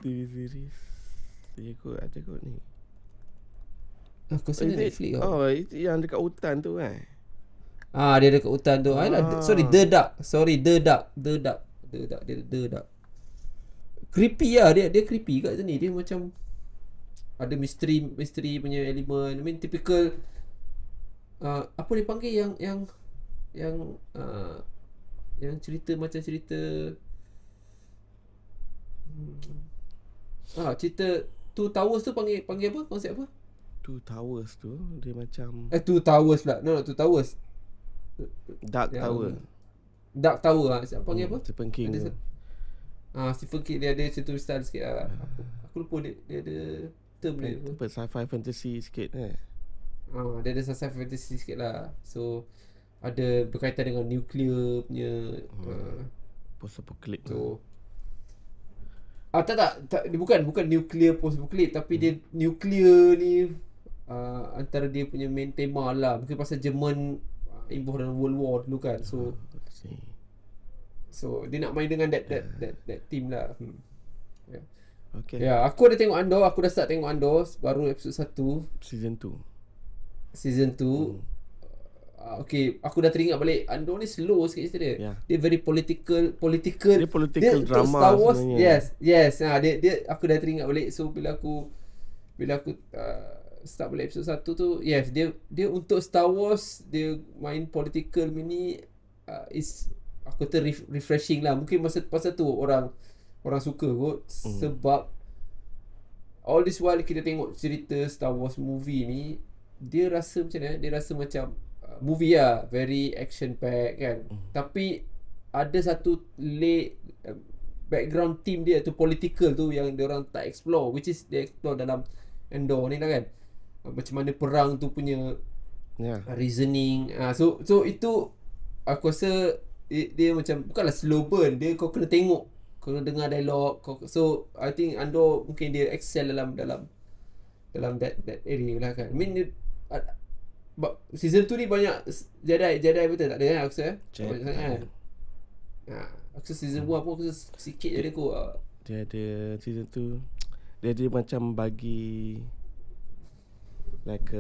TV series. Dia ada kot ni. Aku rasa Netflix lah. Itu yang dekat hutan tu kan. Dia dekat hutan tu. The Dark. Creepy lah. Dia creepy kat sini. Dia macam ada misteri punya elemen. I mean typical apa dia panggil yang cerita macam cerita cerita Two Towers tu panggil apa? Konsep apa? Two Towers tu dia macam Two Towers pula. No, Two Towers. Dark Tower. Dark Tower siapa panggil apa? Stephen King. Stephen King dia ada cerita style sikit lah. Aku lupa dia ada term dia. Sci-fi fantasy sikit dia ada sci-fi fantasy sikit lah. So ada berkaitan dengan nuklear punya Post-apocalypse. so tak dia bukan nuklear post-apocalypse, tapi dia nuklear ni antara dia punya main tema lah. Mungkin pasal Jerman involved dalam World War dulu kan. So dia nak main dengan that team lah. Yeah. Okay. Ya, aku ada tengok Andor, aku dah start tengok Andor baru episod 1 Season 2. Okay, aku dah teringat balik Andor ni slow sikit cerita dia. Yeah. Dia very political. Dia political untuk drama Star Wars, sebenarnya. yes. Dia aku dah teringat balik. So bila aku start balik episod 1 tu, yes, dia untuk Star Wars dia main political ni is aku kata refreshing lah. Mungkin masa tu orang suka kot sebab all this while kita tengok cerita Star Wars movie ni, dia rasa macam mana? Dia rasa macam movie lah, very action pack kan. Tapi ada satu background team dia tu political tu yang dia orang tak explore, which is dia explore dalam Andor ni lah kan. Macam mana perang tu punya reasoning. So itu aku rasa dia macam bukanlah slow burn, dia kau kena tengok, kau kena dengar dialog. So I think Andor mungkin dia excel dalam that area lah kan. I mean season 2 ni banyak Jedi betul tak ada kan aku rasa banyak sangat kan. Aku rasa season 1 pun aku rasa sikit je dia kot. Dia ada season 2, dia ada macam bagi like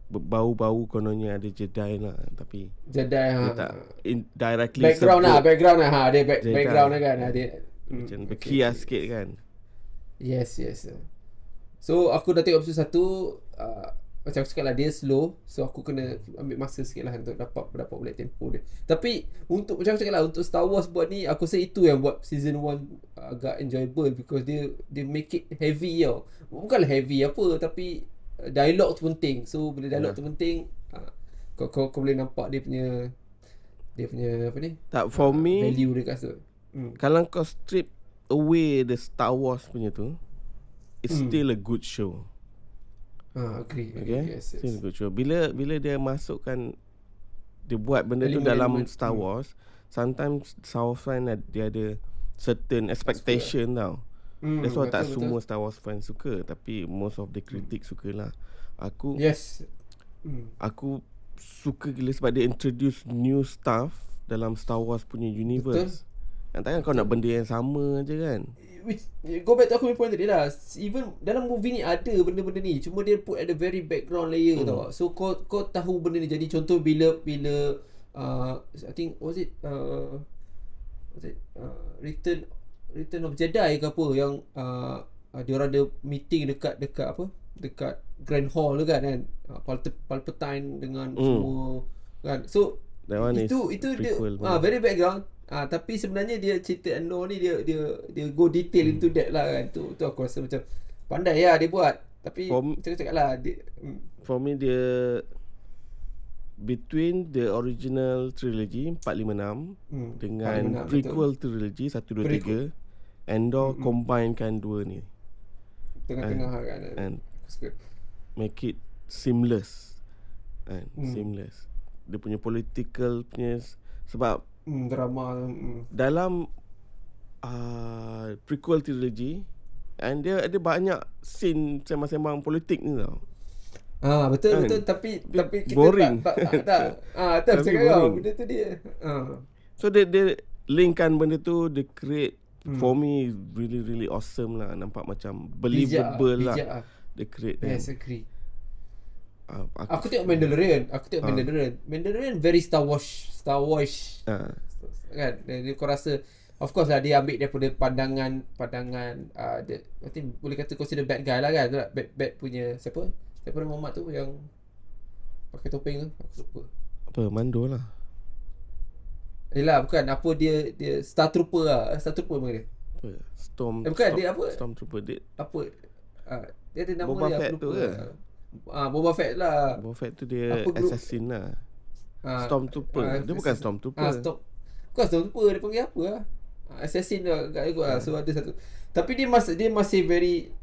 bau-bau kononnya ada Jedi lah, tapi Jedi dia tak indirectly background lah dia Jedi. background lah kan dia macam berkias sikit kan. Yes. So aku dah tengok episod 1. Macam aku cakap lah, dia slow. So aku kena ambil masa sikit lah untuk dapat balik tempo dia. Tapi untuk macam aku cakap lah, untuk Star Wars buat ni, aku rasa itu yang buat season 1 agak enjoyable. Because dia make it heavy tau. Bukanlah heavy apa, tapi dialog tu penting. So bila dialog tu penting, kau boleh nampak dia punya apa ni, Tak, for me value dia kat situ. Kalau kau strip away the Star Wars punya tu, it's still a good show. Agree. Okay, Yes. still a good show. Bila dia masukkan, dia buat benda tu dalam Star Wars, sometimes Star Wars fan dia ada certain expectation tau. That's why tak semua Star Wars fan suka, tapi most of the critics sukalah. Aku suka gila sebab dia introduce new stuff dalam Star Wars punya universe. Takkan kau nak benda yang sama je kan. Which, go back to aku punya point tadi lah. Even dalam movie ni ada benda-benda ni, cuma dia put at the very background layer tau. So kau tahu benda ni. Jadi contoh bila I think was it Return of Jedi ke apa, yang dia orang ada meeting dekat Grand Hall tu kan, Palpatine dengan semua kan. So itu dia very background. Tapi sebenarnya dia cerita Andor ni dia go detail into that lah kan. Tu aku rasa macam pandai lah dia buat. Tapi cakap lah for me dia between the original trilogy 456 dengan 456, prequel trilogy 1 2 3, Andor combinekan dua ni tengah-tengah kan. And make it seamless seamless. Dia punya political punya, sebab drama dalam prequel trilogy, and dia ada banyak scene sembang-sembang politik ni tau. Betul tapi kita boring. tak tak cakap kau benda tu dia so dia linkkan benda tu, dia create for me really really awesome lah. Nampak macam believable lah. Dia create yes, agree. Aku tengok Mandalorian. Mandalorian very Star Wars kan. Dia kau rasa of course lah dia ambil daripada pandangan dia, I think boleh kata consider bad guy lah kan. Bad punya siapa Muhammad tu yang pakai topeng tu, aku lupa apa, Mando lah. Yelah bukan apa, dia Star Trooper lah. Star Trooper apa dia? Dia apa? Stormtrooper dia. Apa? Dia ada nama Boba dia, Fett aku tu lupa. ke? Boba Fett lah. Boba Fett tu dia assassin lah. Stormtrooper. Dia bukan Stormtrooper. Bukan Stormtrooper, dia panggil apa lah? Assassin lah kat aku lah. So ada satu. Tapi dia masih very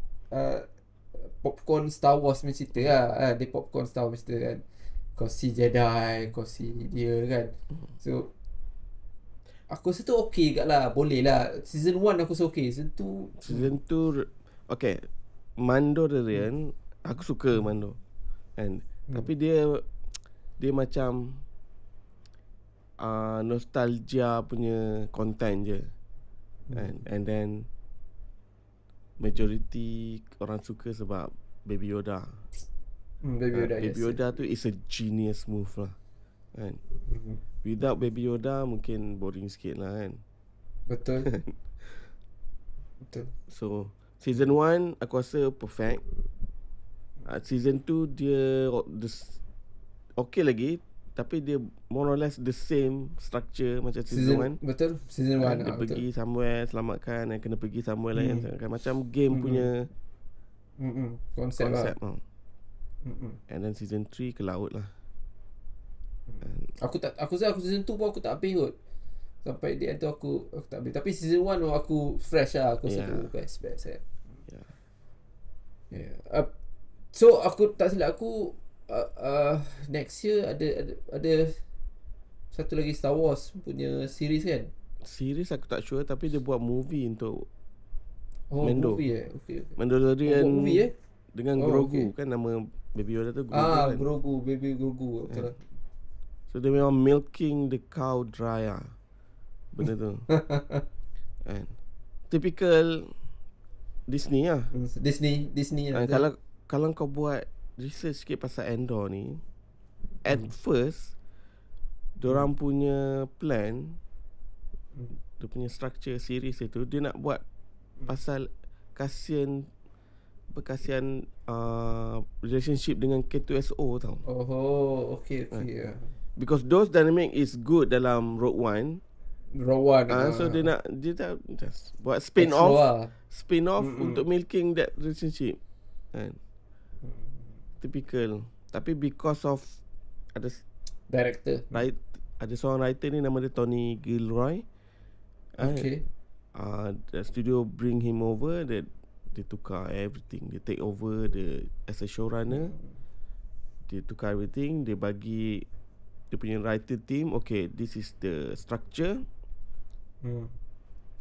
popcorn Star Wars macam cerita lah. Dia popcorn Star Wars cerita kan. Kursi Jedi, kursi dia kan. So aku rasa tu okey kat lah. Boleh lah. Season 1 aku rasa okey. Season 2 okay, Mandalorian aku suka Mando kan. Tapi dia macam nostalgia punya content je. And then majority orang suka sebab Baby Yoda. Baby Yoda tu is a genius move lah kan. Without Baby Yoda mungkin boring sikit lah kan. Betul. Betul. So season 1 aku rasa perfect. Season 2 dia okay lagi, tapi dia more or less the same structure macam season 1. Betul. Season 1 dia pergi somewhere selamatkan, dan kena pergi somewhere lain, macam game punya konsep lah. And then season 3 ke laut lah. Aku season 2 pun aku tak habis kot. Sampai dia tu aku tak habis. Tapi season 1 aku fresh lah. Aku rasa tu best So aku tak silap aku next year ada satu lagi Star Wars punya series kan. Series aku tak sure, tapi dia buat movie untuk Mando. Movie okay. Mandalorian movie dengan Grogu kan, nama Baby Yoda tu Grogu kan. Grogu, Baby Grogu. Betul. So dia memang milking the cow dry lah, benda tu. Kan. Typical Disney lah. Disney lah. Kalau kau buat research sikit pasal Andor ni, at first diorang punya plan, dia punya structure series itu, dia nak buat pasal kasihan relationship dengan K2SO tau. Okay. Because those dynamic is good dalam Rogue One. So dia just buat spin off untuk milking that relationship kan. Typical. Tapi because of ada director, ada seorang writer ni nama dia Tony Gilroy. Okay. The studio bring him over, dia tukar everything. Dia take over as a showrunner. Dia tukar everything. Dia bagi dia punya writer team, okay, this is the structure.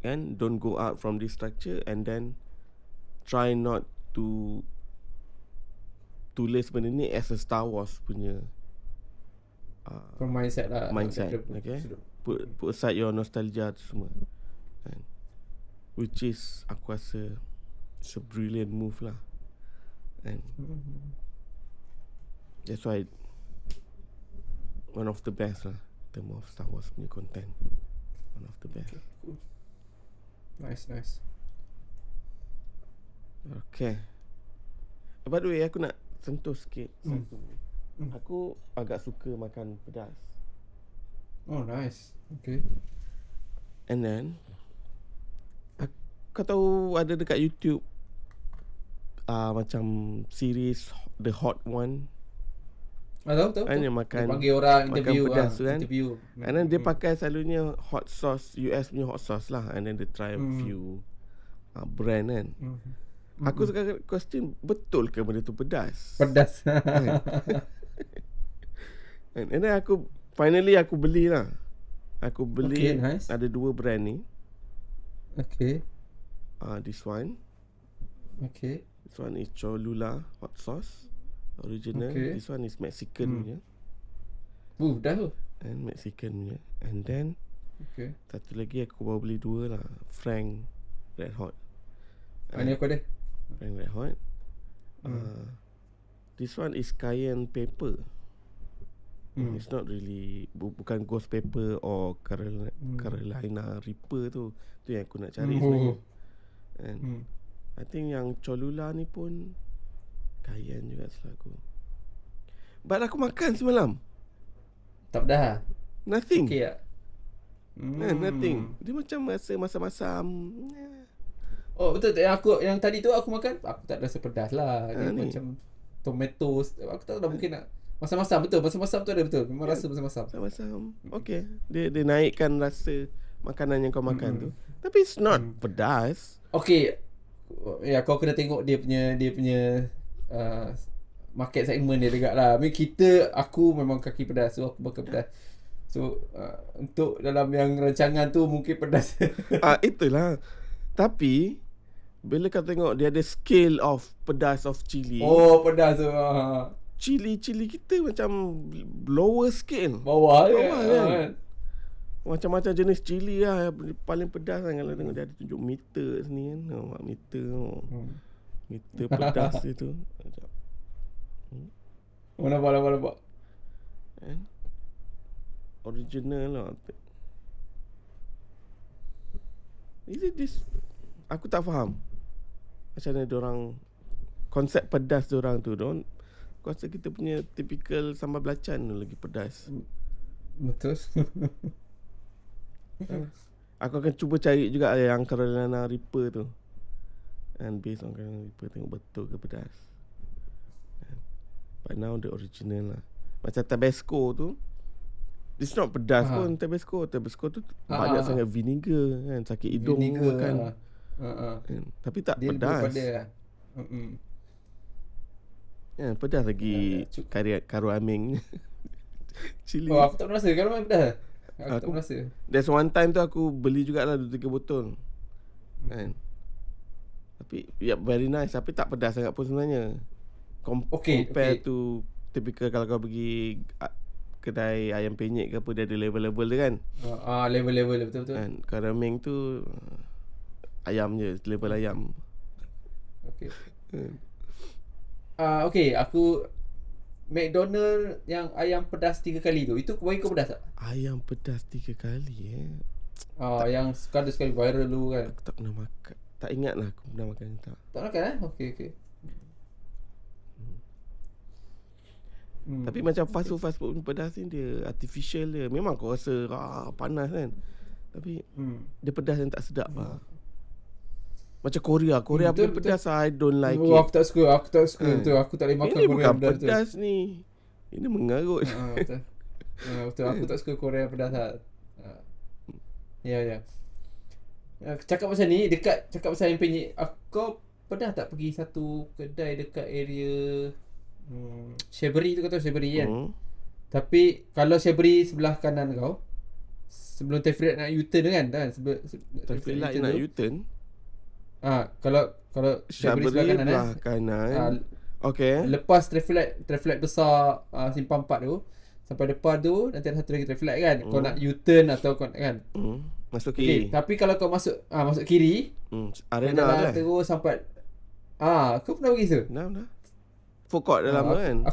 And don't go out from this structure, and then try not to tulis benda ni as a Star Wars punya mindset lah. Okay. Put aside your nostalgia tu semua. And which is aku rasa it's a brilliant move lah. And that's why one of the best lah in terms of Star Wars punya content. One of the best. Cool. Nice. Okay. By the way, aku nak sentuh sikit satu. Aku agak suka makan pedas. Oh, nice. Okay. And then kau tahu ada dekat YouTube macam series The Hot One. Tahu. Dia makan, dia panggil orang interview, makan pedas tu kan. Interview. And then dia pakai selalunya hot sauce, US punya hot sauce lah. And then they try a few brand kan. Aku sekarang question, betul ke benda tu pedas? And then aku beli lah. Aku beli, okay, nice. Ada 2 brand ni. Okay. This one. Okay. This one is Cholula hot sauce original. Okay. This one is Mexican punya. Dah tu. And Mexican punya. And then satu lagi aku baru beli 2 lah, Frank Red Hot. Ni aku ada Frank Red Hot. This one is cayenne pepper. It's not really bukan ghost pepper or Carolina Reaper tu. Tu yang aku nak cari sebenarnya. And I think yang Cholula ni pun cayenne juga selaku. But aku makan semalam, tak dah. nothing. Okay tak? Nothing. Dia macam rasa masam-masam. Oh betul. Yang tadi tu aku makan, aku tak rasa pedas lah. Dia macam tomatoes. Aku tak tahu, mungkin nak masam-masam. Betul, masam-masam tu ada betul. Memang rasa masam-masam. Masam-masam. Okay. Dia naikkan rasa makanan yang kau makan tu. Tapi it's not pedas. Okay. Ya, kau kena tengok dia punya market segment dia dekat lah. I mean aku memang kaki pedas, so aku makan pedas. So untuk dalam yang rancangan tu mungkin pedas. Itulah. Tapi bila kau tengok dia ada scale of pedas of cili. Oh, pedas tu. Cili kita macam lower scale. Bawah kan. Macam-macam jenis cili lah. Paling pedas kan kalau tengok dia ada tunjuk meter sini kan. Nampak meter. Meter pedas itu. Nampak. Kan? Original lah. Is it this? Aku tak faham macam mana diorang konsep pedas diorang tu. Aku rasa kita punya typical sambal belacan tu lagi pedas. Betul. Aku akan cuba cari juga yang Carolina Reaper tu. And based on Carolina Reaper, tengok betul ke pedas. But now the original lah. Macam Tabasco tu, it's not pedas pun Tabasco. Tabasco tu banyak sangat vinegar kan. Sakit hidung kan. Tapi tak dia pedas. Pedas lagi karo aming. Cili. Oh, aku tak pernah rasa kalau main pedas. Aku tak pernah rasa. There's one time tu aku beli jugalah 2-3 botol. Kan. Tapi very nice. Tapi tak pedas sangat pun sebenarnya. Compare to typical kalau kau pergi kedai ayam penyet ke apa, dia ada level-level dia kan. Level-level betul-betul kan. Karaming tu ayam je, level ayam. Okay. Okay, aku McDonald yang ayam pedas 3 kali tu, itu bagi kau pedas tak? Ayam pedas 3 kali yang sekali viral dulu kan. Aku tak pernah makan. Tak ingat lah aku pernah makan tak. Tak makan Okay. Tapi macam fast food pedas ni dia artificial dia. Memang kau rasa panas kan. Tapi dia pedas yang tak sedap lah. Macam Korea punya pedas I don't like it. Aku tak suka betul. Aku tak boleh makan Korea bukan pedas tu. Ni. Ini mengarut. Betul. Betul, aku tak suka Korea pedas lah. Ya. Cakap pasal ni, cakap pasal yang penyet. Kau pernah tak pergi satu kedai dekat area Shebri tu, kau tahu Shebri kan? Tapi kalau Shebri sebelah kanan kau, sebelum Tefriat nak U-turn tu kan? Tefriat nak U-turn? Kalau Shebri sebelah kanan. Okay. Lepas traffic light besar simpang 4 tu, sampai depan tu nanti ada satu lagi traffic light kan. Kau nak U-turn atau kau kan. Masuk kiri. Tapi kalau kau masuk kiri, arena lah terus sampai kau pernah pergi tu? Dah. Food court dah lama kan.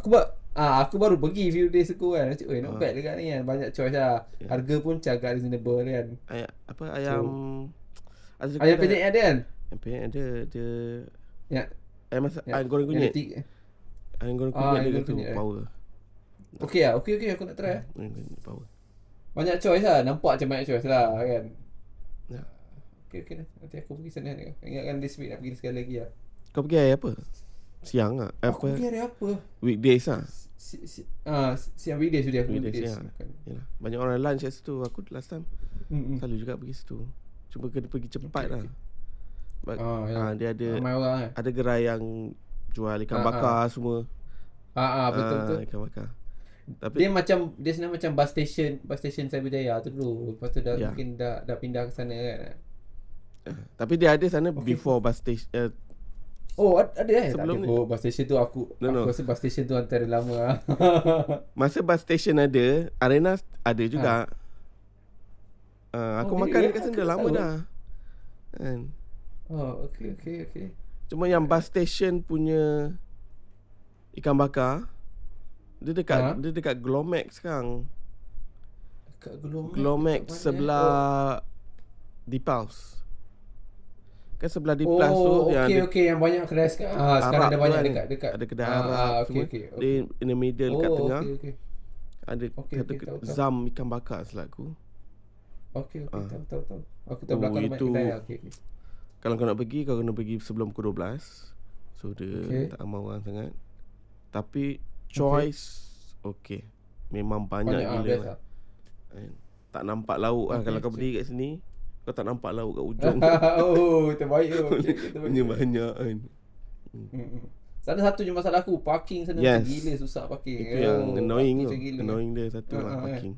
Aku baru pergi few days ago kan. Macam not bad dekat ni kan. Banyak choice lah. Harga pun agak reasonable kan. Ayam penyet ada kan? Ayam penyet ada. Ya. Ayam goreng kunyit. Ayam goreng kunyit dia tu power. Okay aku nak try. Power. Banyak choice lah. Nampak macam banyak choice lah kan. Ya. Okay. Nanti aku pergi sana. Ingatkan this week nak pergi sekali lagi lah. Kau pergi hari apa? Siang lah. Aku pergi hari apa? Weekdays lah. Siang weekdays sudah aku weekdays. Yalah. Banyak orang lunch kat situ. Aku last time selalu juga pergi situ. Cuma kena pergi cepat lah. Dia ada ada gerai yang jual ikan bakar semua. Betul. Ikan bakar. Tapi dia sebenarnya macam bus station Cyberjaya tu dulu. Lepas tu mungkin dah pindah ke sana kan. Tapi dia ada sana before bus station. Ada sebelum ni. Bus station tu aku rasa bus station tu antara lama lah. Masa bus station ada, arena ada juga. Aku makan dekat sana dah lama dah. Kan. Okay. Cuma yang bus station punya ikan bakar dia dekat Glomex sekarang. Dekat Glomex sebelah Deephouse. Kan sebelah Deephouse tu okay yang banyak kedai sekarang. Sekarang ada banyak dekat. Ada kedai Arab semua. Dia in the middle dekat tengah. Ada Zam ikan bakar selaku. Okay. Tahu. Aku tahu belakang banyak kedai. Okay. Kalau kau nak pergi, kau kena pergi sebelum pukul 12. So dia tak ramai orang sangat. Tapi choice memang banyak gila. Tak nampak lauk lah. Kalau kau berdiri kat sini, kau tak nampak lauk kat ujung. Terbaik tu. Banyak kan. Sana satu je masalah aku, parking sana Yes. macam gila susah parking. Itu yang annoying parking tu. macam gila. Annoying dia satu lah kan. parking.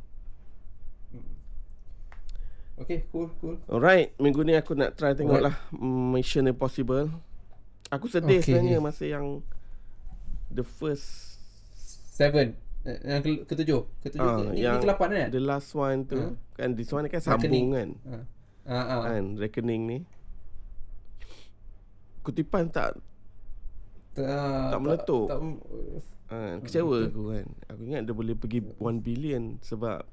Okay, cool. Alright, minggu ni aku nak try tengok lah Mission Impossible. Aku sedih sebenarnya masa yang the first 7 yang ketujuh yang ke-8 kan? the last one tu kan, this one kan sambung kan. Kan Reckoning ni kutipan tak meletup. Kecewa aku kan. Aku ingat dia boleh pergi 1 billion sebab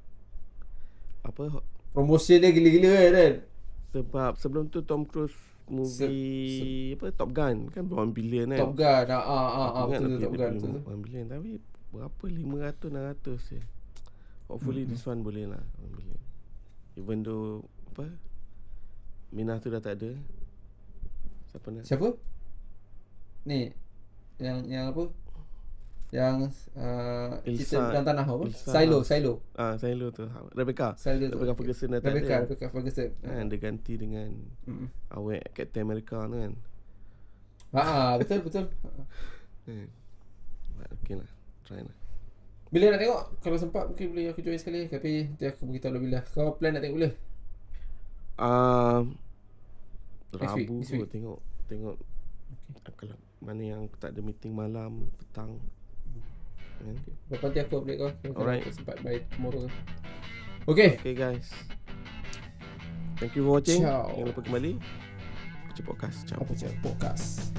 apa, promotion dia gila-gila kan. sebab sebelum tu Tom Cruise movie apa Top Gun kan 1 billion kan. Top Gun. Betul Top Gun tu. 1 billion tapi berapa 500 600 je. Hopefully this one boleh lah 1 billion. Even though apa Minah tu dah tak ada. Siapa? Ni yang apa? Yang cerita dalam tanah apa? Silo. Silo tu. Rebecca Ferguson dah tak ada. Rebecca Ferguson. Dia ganti dengan awek Captain America tu kan. Betul. Okay lah, try lah. Bila nak tengok? Kalau sempat mungkin boleh aku join sekali. Tapi nanti aku beritahu bila. Kau plan nak tengok bila? Rabu aku tengok kalau mana yang tak ada meeting malam, petang. Lepas nanti aku update kau. Alright. Aku sempat by tomorrow. Okay guys, thank you for watching. Ciao. Jangan lupa kembali Podcast. Ciao. Podcast.